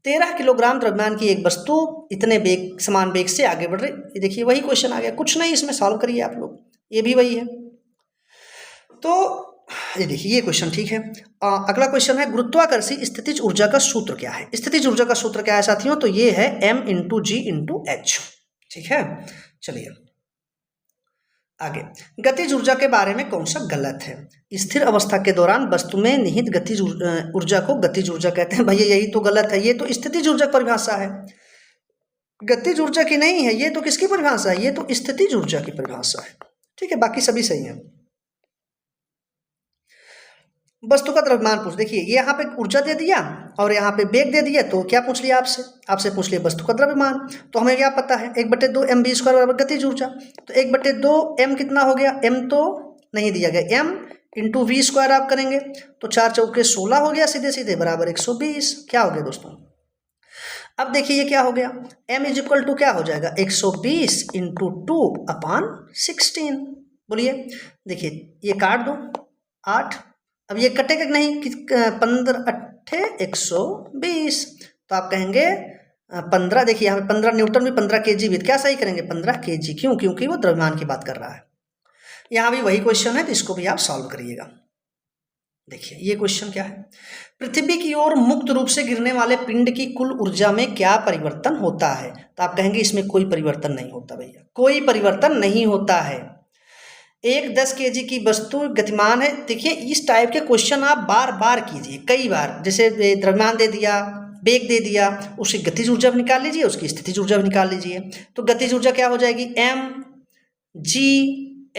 13 किलोग्राम द्रव्यमान की एक वस्तु इतने वेग समान वेग से आगे बढ़ रही, देखिए वही क्वेश्चन आ गया, कुछ नहीं इसमें सॉल्व करिए आप लोग, ये भी वही है। तो ये देखिए ये क्वेश्चन ठीक है। अगला क्वेश्चन है गुरुत्वाकर्षी स्थितिज ऊर्जा का सूत्र क्या है? स्थितिज ऊर्जा का सूत्र क्या है साथियों? तो ये है m × g × h। ठीक है, चलिए आगे। गतिज ऊर्जा के बारे में कौन सा गलत है? स्थिर अवस्था के दौरान वस्तु में निहित गतिज ऊर्जा को गतिज ऊर्जा कहते हैं। भैया यही तो गलत है, ये तो स्थितिज ऊर्जा परिभाषा है, गतिज ऊर्जा की नहीं है। ये तो किसकी परिभाषा है? ये तो स्थितिज ऊर्जा की परिभाषा है। ठीक है, बाकी सभी सही है। वस्तु का द्रव्यमान पूछ, देखिए ये यहाँ पे ऊर्जा दे दिया और यहाँ पे वेग दे दिया, तो क्या पूछ लिया आपसे पूछ लिया वस्तु का द्रव्यमान। तो हमें क्या पता है 1/2 mv² बराबर गतिज ऊर्जा, तो 1/2 m कितना हो गया? m तो नहीं दिया गया, m × v² आप करेंगे तो 4 चौके 16 हो गया, सीधे सीधे बराबर 120। क्या हो गया दोस्तों? अब देखिए ये क्या हो गया, m = क्या हो जाएगा? 120 × 2/16। बोलिए, देखिए ये काट दो 8, अब ये कटेगा नहीं कि 15 8 120, तो आप कहेंगे 15, देखिए यहाँ पे 15 न्यूटन भी 15 kg भी, क्या सही करेंगे 15 kg, क्यों? क्योंकि वो द्रव्यमान की बात कर रहा है। यहाँ भी वही क्वेश्चन है, तो इसको भी आप सॉल्व करिएगा। देखिए ये क्वेश्चन क्या है, पृथ्वी की ओर मुक्त रूप से गिरने वाले पिंड की कुल ऊर्जा में क्या परिवर्तन होता है? तो आप कहेंगे इसमें कोई परिवर्तन नहीं होता भैया, कोई परिवर्तन नहीं होता है। एक 10 kg की वस्तु गतिमान है। देखिए इस टाइप के क्वेश्चन आप बार बार कीजिए, कई बार, जैसे द्रव्यमान दे दिया, वेग दे दिया, उसकी गतिज ऊर्जा भी निकाल लीजिए, उसकी स्थितिज ऊर्जा भी निकाल लीजिए। तो गतिज ऊर्जा क्या हो जाएगी? m g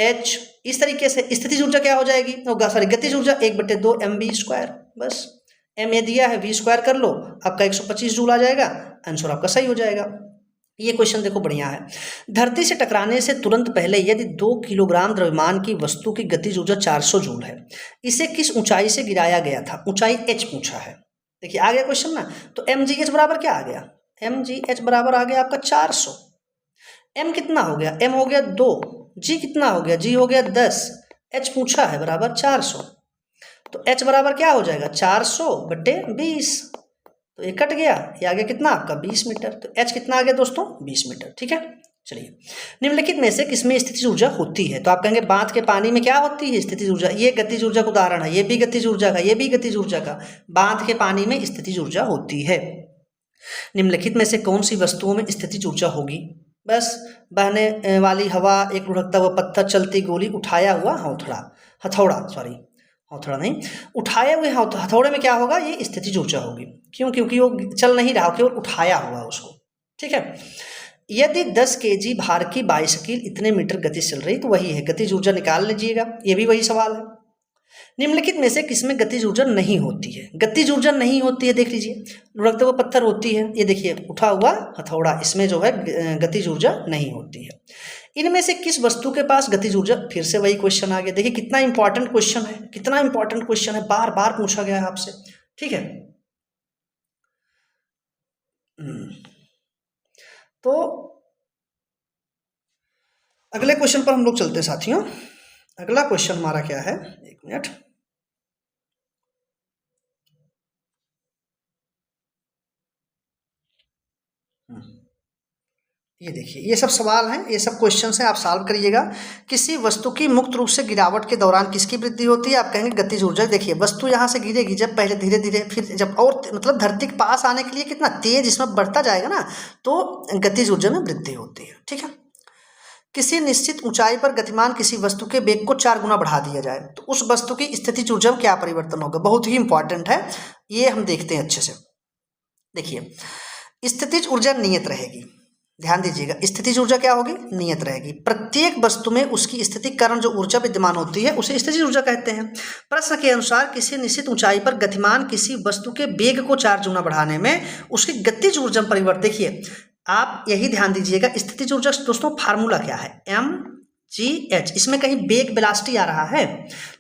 h, इस तरीके से। स्थितिज ऊर्जा क्या हो जाएगी? सॉरी, गतिज ऊर्जा 1/2 mv², बस m ये दिया है, v² कर लो, आपका 125 जूल आ जाएगा, आंसर आपका सही हो जाएगा। ये क्वेश्चन देखो बढ़िया है। धरती से टकराने से तुरंत पहले यदि 2 किलोग्राम द्रव्यमान की वस्तु की गतिज ऊर्जा 400 जूल है, इसे किस ऊंचाई से गिराया गया था? ऊंचाई h पूछा है। देखिए आ गया क्वेश्चन ना, तो mgh बराबर क्या आ गया? mgh बराबर आ गया आपका 400। m कितना हो गया? m हो गया 2, g कितना हो गया? g हो गया 10, h पूछा है बराबर 400, तो h बराबर क्या हो जाएगा? 400/20, तो ये कट गया, ये आ गया कितना आपका 20 मीटर। तो h कितना आ गया दोस्तों? 20 मीटर। ठीक है, चलिए निम्नलिखित में से किसमें स्थितिज ऊर्जा होती है? तो आप कहेंगे बांध के पानी में क्या होती है? स्थितिज ऊर्जा। ये गतिज ऊर्जा का उदाहरण है, ये भी गतिज ऊर्जा का, ये भी गतिज ऊर्जा का। बांध के पानी में स्थितिज ऊर्जा होती है। निम्नलिखित में से कौन सी वस्तुओं में स्थितिज ऊर्जा होगी? बस बहने वाली हवा, एक लुढ़कता हुआ पत्थर, चलती गोली, उठाया हुआ हथौड़ा, सॉरी हथौड़ा नहीं, उठाए हुए हथौड़े में क्या होगा? ये स्थितिज ऊर्जा होगी। क्यों? क्योंकि वो चल नहीं रहा, केवल उठाया हुआ उसको। ठीक है, यदि 10 kg भार की बाइसाइकिल इतने मीटर गति से चल रही, तो वही है, गतिज ऊर्जा निकाल लीजिएगा, ये भी वही सवाल है। निम्नलिखित में से किसमें गतिज ऊर्जा नहीं होती है? गतिज ऊर्जा नहीं होती है, देख लीजिए, लुढ़कते हुए पत्थर होती है, ये देखिए उठा हुआ हथौड़ा, इसमें जो है गतिज ऊर्जा नहीं होती है। इनमें से किस वस्तु के पास गतिज ऊर्जा? फिर से वही क्वेश्चन आ गया। देखिए कितना इंपॉर्टेंट क्वेश्चन है, कितना इंपॉर्टेंट क्वेश्चन है, बार बार पूछा गया है आपसे। ठीक है, तो अगले क्वेश्चन पर हम लोग चलते हैं साथियों। अगला क्वेश्चन हमारा क्या है, एक मिनट, ये देखिए, ये सब सवाल हैं, ये सब क्वेश्चन हैं, आप सॉल्व करिएगा। किसी वस्तु की मुक्त रूप से गिरावट के दौरान किसकी वृद्धि होती है? आप कहेंगे गतिज ऊर्जा। देखिए, वस्तु यहाँ से गिरेगी जब, पहले धीरे धीरे, फिर जब और मतलब धरती के पास आने के लिए कितना तेज इसमें बढ़ता जाएगा ना, तो गतिज ऊर्जा में वृद्धि होती है। ठीक है। किसी निश्चित ऊंचाई पर गतिमान किसी वस्तु के वेग को 4 गुना बढ़ा दिया जाए तो उस वस्तु की स्थितिज ऊर्जा में क्या परिवर्तन होगा? बहुत ही इंपॉर्टेंट है, ये हम देखते हैं अच्छे से। देखिए, स्थितिज ऊर्जा नियत रहेगी, ध्यान दीजिएगा। स्थितिज ऊर्जा क्या होगी? नियत रहेगी। प्रत्येक वस्तु में उसकी स्थिति के कारण जो ऊर्जा विद्यमान होती है उसे स्थितिज ऊर्जा कहते हैं। प्रश्न के अनुसार किसी निश्चित ऊंचाई पर गतिमान किसी वस्तु के वेग को 4 गुना बढ़ाने में उसकी गतिज ऊर्जा में परिवर्तन। देखिए, आप यही ध्यान दीजिएगा, स्थितिज ऊर्जा दोस्तों फार्मूला क्या है? mgh। इसमें कहीं वेग वेलोसिटी आ रहा है,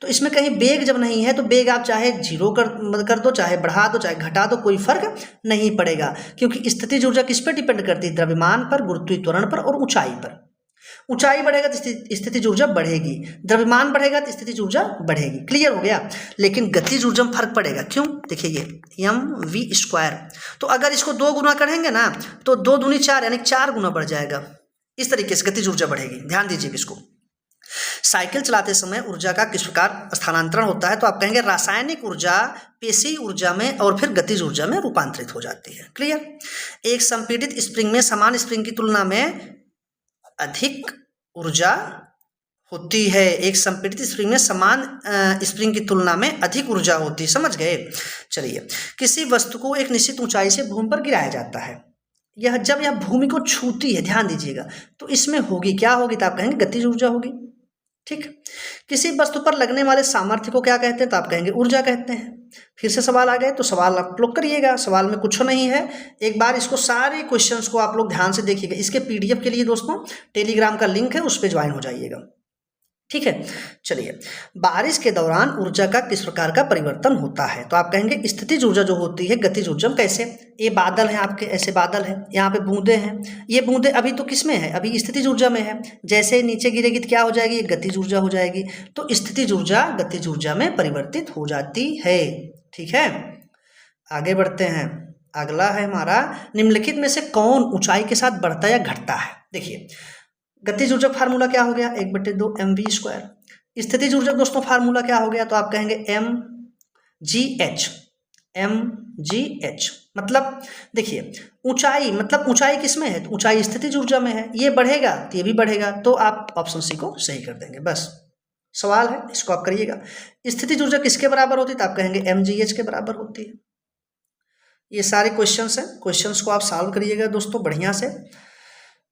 तो इसमें कहीं वेग जब नहीं है तो वेग आप चाहे 0 कर दो, चाहे बढ़ा दो, चाहे घटा दो, कोई फर्क नहीं पड़ेगा, क्योंकि स्थितिज ऊर्जा किस पर डिपेंड करती है? द्रव्यमान पर, गुरुत्वीय त्वरण पर और ऊंचाई पर। ऊंचाई बढ़ेगा तो स्थितिज ऊर्जा बढ़ेगी, द्रव्यमान बढ़ेगा तो स्थितिज ऊर्जा बढ़ेगी। क्लियर हो गया? लेकिन गतिज ऊर्जा में फर्क पड़ेगा। क्यों? देखिए, ये mv², तो अगर इसको 2 गुना करेंगे ना तो 2 दूनी 4 यानी 4 गुना बढ़ जाएगा। इस तरीके से गतिज ऊर्जा बढ़ेगी, ध्यान दीजिए इसको। साइकिल चलाते समय ऊर्जा का किस प्रकार स्थानांतरण होता है? तो आप कहेंगे रासायनिक ऊर्जा पेशीय ऊर्जा में और फिर गतिज ऊर्जा में रूपांतरित हो जाती है। क्लियर? एक संपीड़ित स्प्रिंग में समान स्प्रिंग की तुलना में अधिक ऊर्जा होती है। एक संपीड़ित स्प्रिंग में समान स्प्रिंग की तुलना में अधिक ऊर्जा होती है। समझ गए? चलिए, किसी वस्तु को एक निश्चित ऊंचाई से भूमि पर गिराया जाता है। यह जब यह भूमि को छूती है, ध्यान दीजिएगा, तो इसमें होगी क्या होगी? तो आप कहेंगे गतिज ऊर्जा होगी। ठीक। किसी वस्तु पर लगने वाले सामर्थ्य को क्या कहते हैं? तो आप कहेंगे ऊर्जा कहते हैं। फिर से सवाल आ गए, तो सवाल आप लोग करिएगा। सवाल में कुछ नहीं है, एक बार इसको सारे क्वेश्चंस को आप लोग ध्यान से देखिएगा। इसके पीडीएफ के लिए दोस्तों टेलीग्राम का लिंक है, उस पर ज्वाइन हो जाइएगा। ठीक है। चलिए, बारिश के दौरान ऊर्जा का किस प्रकार का परिवर्तन होता है? तो आप कहेंगे स्थितिज ऊर्जा जो होती है गतिज ऊर्जा में कैसे? ये बादल हैं आपके, ऐसे बादल हैं, यहाँ पे बूंदे हैं, ये बूंदे अभी तो किस में है? अभी स्थितिज ऊर्जा में है। जैसे नीचे गिरेगी तो क्या हो जाएगी? गतिज ऊर्जा हो जाएगी। तो स्थितिज ऊर्जा गतिज ऊर्जा में परिवर्तित हो जाती है। ठीक है, आगे बढ़ते हैं। अगला है हमारा, निम्नलिखित में से कौन ऊंचाई के साथ बढ़ता या घटता है? देखिए, गतिज ऊर्जा फार्मूला क्या हो गया? 1/2 mv²। स्थितिज ऊर्जा दोस्तों फार्मूला क्या हो गया? तो आप कहेंगे mgh। मतलब देखिए, ऊंचाई मतलब ऊंचाई किस में है? तो ऊंचाई स्थितिज ऊर्जा में है। ये बढ़ेगा तो ये भी बढ़ेगा, तो आप ऑप्शन सी को सही कर देंगे। बस सवाल है, इसको आप करिएगा। स्थितिज ऊर्जा किसके बराबर होती है? तो आप कहेंगे mgh के बराबर होती है। ये सारे क्वेश्चंस हैं, क्वेश्चंस को आप सॉल्व करिएगा दोस्तों बढ़िया से।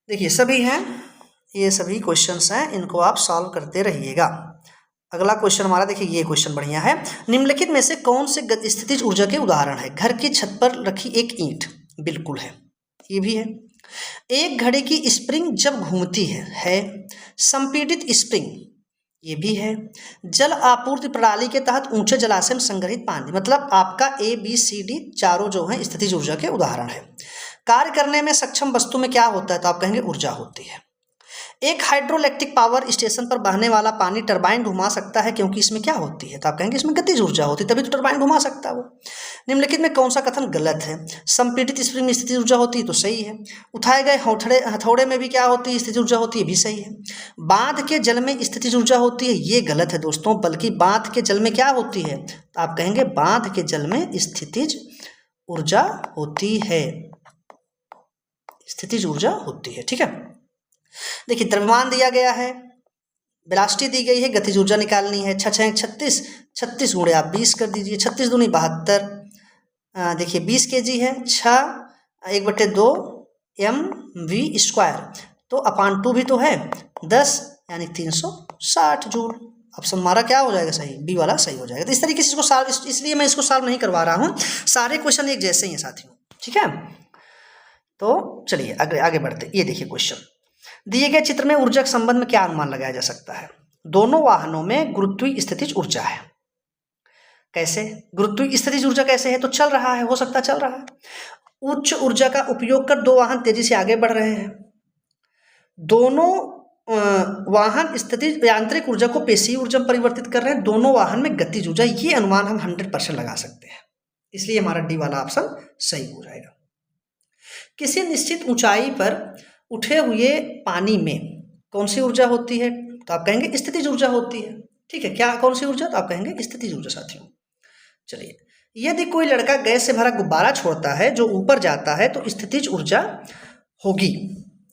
देखिए, सभी हैं, ये सभी क्वेश्चंस हैं, इनको आप सॉल्व करते रहिएगा। अगला क्वेश्चन हमारा, देखिए ये क्वेश्चन बढ़िया है। निम्नलिखित में से कौन से स्थितिज ऊर्जा के उदाहरण है? घर की छत पर रखी एक ईंट, बिल्कुल है, ये भी है। एक घड़ी की स्प्रिंग जब घूमती है। संपीड़ित स्प्रिंग, ये भी है। जल आपूर्ति प्रणाली के तहत ऊंचे जलाशय में संग्रहित पानी, मतलब आपका ABCD चारों जो हैं स्थितिज ऊर्जा के उदाहरण है। कार्य करने में सक्षम वस्तु में क्या होता है? तो आप कहेंगे ऊर्जा होती है। एक हाइड्रोइलेक्ट्रिक पावर स्टेशन पर बहने वाला पानी टरबाइन घुमा सकता है, क्योंकि इसमें क्या होती है? तो आप कहेंगे इसमें गतिज ऊर्जा होती है, तभी तो टरबाइन घुमा सकता है वो। निम्नलिखित में कौन सा कथन गलत है? संपीड़ित स्प्रिंग में स्थितिज ऊर्जा होती है, तो सही है। उठाए गए हथौड़े में भी क्या होती है? स्थितिज ऊर्जा होती है, भी सही है। बांध के जल में स्थितिज ऊर्जा होती है, ये गलत है दोस्तों, बल्कि बांध के जल में क्या होती है? तो आप कहेंगे बांध के जल में स्थितिज ऊर्जा होती है, स्थितिज ऊर्जा होती है। ठीक है। देखिए, द्रव्यमान दिया गया है, वेलोसिटी दी गई है, गतिज ऊर्जा निकालनी है। 6 36, 36 गुणे आप 20 कर दीजिए, 36 दूनी 72। देखिए 20 kg है, 6 1/2 mv², तो अपान 2 भी तो है, 10 यानी 360 जूल। ऑप्शन हमारा क्या हो जाएगा? सही, बी वाला सही हो जाएगा। तो इस तरीके से इसको सॉल्व, इसलिए मैं इसको सॉल्व नहीं करवा रहा हूँ, सारे क्वेश्चन एक जैसे ही हैं साथियों। ठीक है, तो चलिए आगे बढ़ते। ये देखिए क्वेश्चन, दिए गए चित्र में ऊर्जा के संबंध में क्या अनुमान लगाया जा सकता है? दोनों वाहनों में गुरुत्वीय स्थितिज ऊर्जा है। कैसे गुरुत्वीय स्थितिज ऊर्जा कैसे है? तो चल रहा है, हो सकता है चल रहा है। उच्च ऊर्जा का उपयोग कर 2 वाहन तेजी से आगे बढ़ रहे हैं। दोनों वाहन स्थितिज यांत्रिक ऊर्जा को पेशीय ऊर्जा में परिवर्तित कर रहे हैं। दोनों वाहन में गतिज ऊर्जा, ये अनुमान हम 100% लगा सकते हैं, इसलिए हमारा डी वाला ऑप्शन सही हो जाएगा। किसी निश्चित ऊंचाई पर उठे हुए पानी में कौन सी ऊर्जा होती है? तो आप कहेंगे स्थितिज ऊर्जा होती है। ठीक है, क्या कौन सी ऊर्जा? तो आप कहेंगे स्थितिज ऊर्जा साथियों। चलिए, यदि कोई लड़का गैस से भरा गुब्बारा छोड़ता है जो ऊपर जाता है तो स्थितिज ऊर्जा होगी।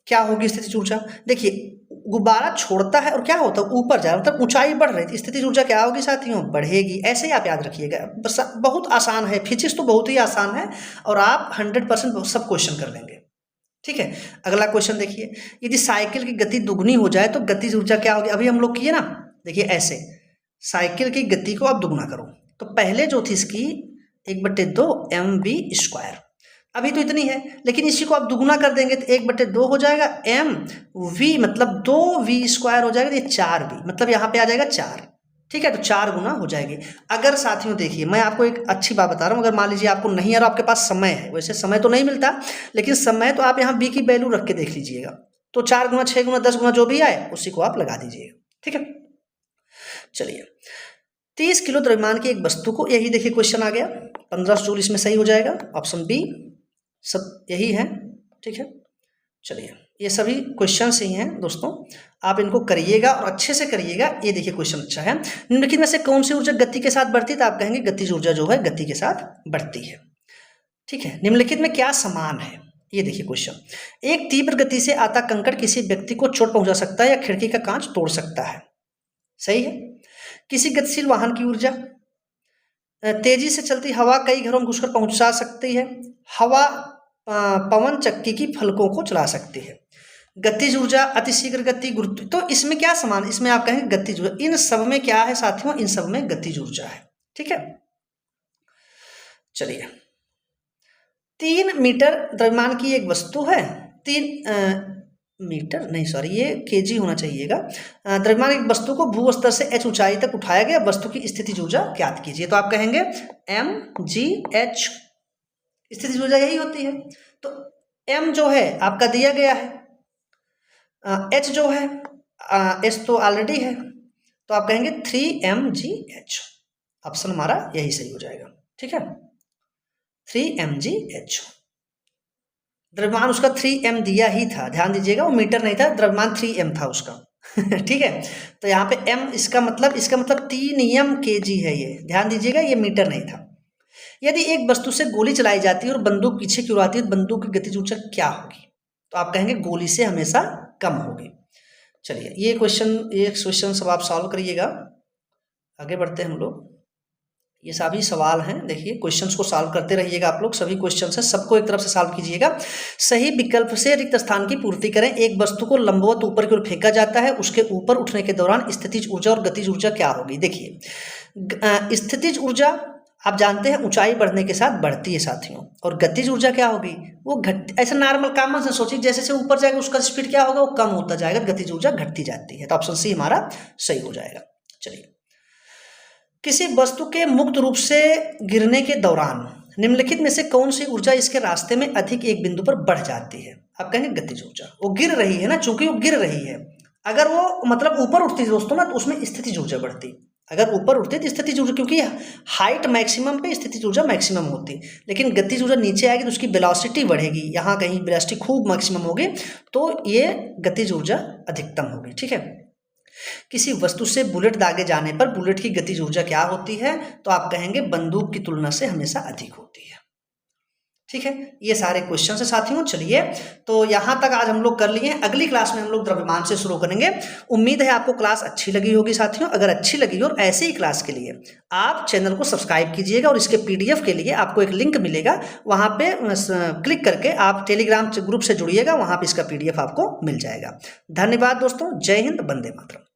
क्या होगी स्थितिज ऊर्जा? देखिए, गुब्बारा छोड़ता है और क्या होता है? ऊपर जा रहा है, मतलब ऊंचाई बढ़ रही है। स्थितिज ऊर्जा क्या होगी साथियों? बढ़ेगी। ऐसे ही आप याद रखिएगा, बस बहुत आसान है, फिजिक्स तो बहुत ही आसान है और आप 100% सब क्वेश्चन कर लेंगे। ठीक है, अगला क्वेश्चन देखिए, यदि साइकिल की गति दुगनी हो जाए तो गतिज ऊर्जा क्या होगी? अभी हम लोग किए ना, देखिए ऐसे साइकिल की गति को आप दुगना करो तो पहले जो थी इसकी 1/2 mv²। अभी तो इतनी है, लेकिन इसी को आप दुगुना कर देंगे तो 1/2 हो जाएगा mv, मतलब 2v² हो जाएगा, ये 4v, मतलब यहाँ पे आ जाएगा 4। ठीक है, तो 4 गुना हो जाएगी। अगर साथियों देखिए, मैं आपको एक अच्छी बात बता रहा हूँ, अगर मान लीजिए आपको नहीं आ रहा, आपके पास समय है, वैसे समय तो नहीं मिलता, लेकिन समय तो आप यहाँ b की वैल्यू रख के देख लीजिएगा, तो 4 गुना 6 गुना 10 गुना जो भी आए उसी को आप लगा दीजिएगा। ठीक है, चलिए, 30 किलो द्रव्यमान की एक वस्तु को, यही देखिए क्वेश्चन आ गया, 15 जूल इसमें सही हो जाएगा, ऑप्शन बी सब यही है। ठीक है, चलिए, ये सभी क्वेश्चन ही हैं दोस्तों, आप इनको करिएगा और अच्छे से करिएगा। ये देखिए क्वेश्चन अच्छा है, निम्नलिखित में से कौन सी ऊर्जा गति के साथ बढ़ती है? तो आप कहेंगे गतिज ऊर्जा जो है गति के साथ बढ़ती है। ठीक है, निम्नलिखित में क्या समान है? ये देखिए क्वेश्चन, एक तीव्र गति से आता कंकड़ किसी व्यक्ति को चोट पहुंचा सकता है या खिड़की का कांच तोड़ सकता है। सही है। किसी गतिशील वाहन की ऊर्जा, तेजी से चलती हवा कई घरों में घुसकर पहुंचा सकती है। हवा पवन चक्की की फलकों को चला सकती है। गतिज ऊर्जा, अतिशीघ्र गति, गुरुत्व, तो इसमें क्या समान? इसमें आप कहेंगे गतिज ऊर्जा। इन सब में क्या है साथियों? इन सब में गतिज ऊर्जा है। ठीक है, चलिए, 3 मीटर द्रव्यमान की एक वस्तु है, 3 मीटर नहीं, सॉरी, ये केजी होना चाहिएगा। द्रव्यमान एक वस्तु को भू स्तर से h ऊंचाई तक उठाया गया, वस्तु की स्थितिज ऊर्जा ज्ञात कीजिए। तो आप कहेंगे mgh, स्थितिज ऊर्जा यही होती है। तो m जो है आपका दिया गया है, h जो है h तो ऑलरेडी है, तो आप कहेंगे 3mgh, ऑप्शन हमारा यही सही हो जाएगा। ठीक है, 3mgh, द्रव्यमान उसका 3m दिया ही था, ध्यान दीजिएगा, वो मीटर नहीं था, द्रव्यमान 3m था उसका। ठीक है, तो यहाँ पे m इसका मतलब 3m kg है, ये ध्यान दीजिएगा, ये मीटर नहीं था। यदि एक वस्तु से गोली चलाई जाती है और बंदूक पीछे की ओर आती है, बंदूक की गतिज ऊर्जा क्या होगी? तो आप कहेंगे गोली से हमेशा कम होगी। चलिए, ये क्वेश्चन सब आप सॉल्व करिएगा। आगे बढ़ते हैं हम लोग, ये सभी सवाल हैं, देखिए क्वेश्चंस को सॉल्व करते रहिएगा आप लोग, सभी क्वेश्चंस हैं, सबको एक तरफ से सॉल्व कीजिएगा। सही विकल्प से रिक्त स्थान की पूर्ति करें। एक वस्तु को लंबवत ऊपर की ओर फेंका जाता है, उसके ऊपर उठने के दौरान स्थितिज ऊर्जा और गतिज ऊर्जा क्या होगी? देखिए, स्थितिज ऊर्जा आप जानते हैं ऊंचाई बढ़ने के साथ बढ़ती है साथियों, और गतिज ऊर्जा क्या होगी? वो घट, ऐसा नॉर्मल कॉमन से सोचिए, जैसे जैसे ऊपर जाएगा उसका स्पीड क्या होगा? वो कम होता जाएगा, गतिज ऊर्जा घटती जाती है। तो ऑप्शन सी हमारा सही हो जाएगा। चलिए, किसी वस्तु के मुक्त रूप से गिरने के दौरान निम्नलिखित में से कौन सी ऊर्जा इसके रास्ते में अधिक एक बिंदु पर बढ़ जाती है? आप कहेंगे गतिज ऊर्जा। वो गिर रही है ना, चूंकि वो गिर रही है, अगर वो मतलब ऊपर उठती है दोस्तों ना, तो उसमें स्थितिज ऊर्जा बढ़ती। अगर ऊपर उठती है तो स्थितिज ऊर्जा, क्योंकि हाइट मैक्सिमम पे स्थितिज ऊर्जा मैक्सिमम होती, लेकिन गतिज ऊर्जा नीचे आएगी तो उसकी वेलोसिटी बढ़ेगी, यहाँ कहीं वेलोसिटी खूब मैक्सिमम होगी, तो ये गतिज ऊर्जा अधिकतम होगी। ठीक है, किसी वस्तु से बुलेट दागे जाने पर बुलेट की गतिज ऊर्जा क्या होती है? तो आप कहेंगे बंदूक की तुलना से हमेशा अधिक होती है। ठीक है, ये सारे क्वेश्चन है साथियों। चलिए, तो यहाँ तक आज हम लोग कर लिए हैं, अगली क्लास में हम लोग द्रव्यमान से शुरू करेंगे। उम्मीद है आपको क्लास अच्छी लगी होगी साथियों। अगर अच्छी लगी और ऐसे ही क्लास के लिए आप चैनल को सब्सक्राइब कीजिएगा, और इसके PDF के लिए आपको एक लिंक मिलेगा, वहाँ पे क्लिक करके आप टेलीग्राम ग्रुप से जुड़िएगा, वहाँ पे इसका PDF आपको मिल जाएगा। धन्यवाद दोस्तों, जय हिंद, वंदे मातरम।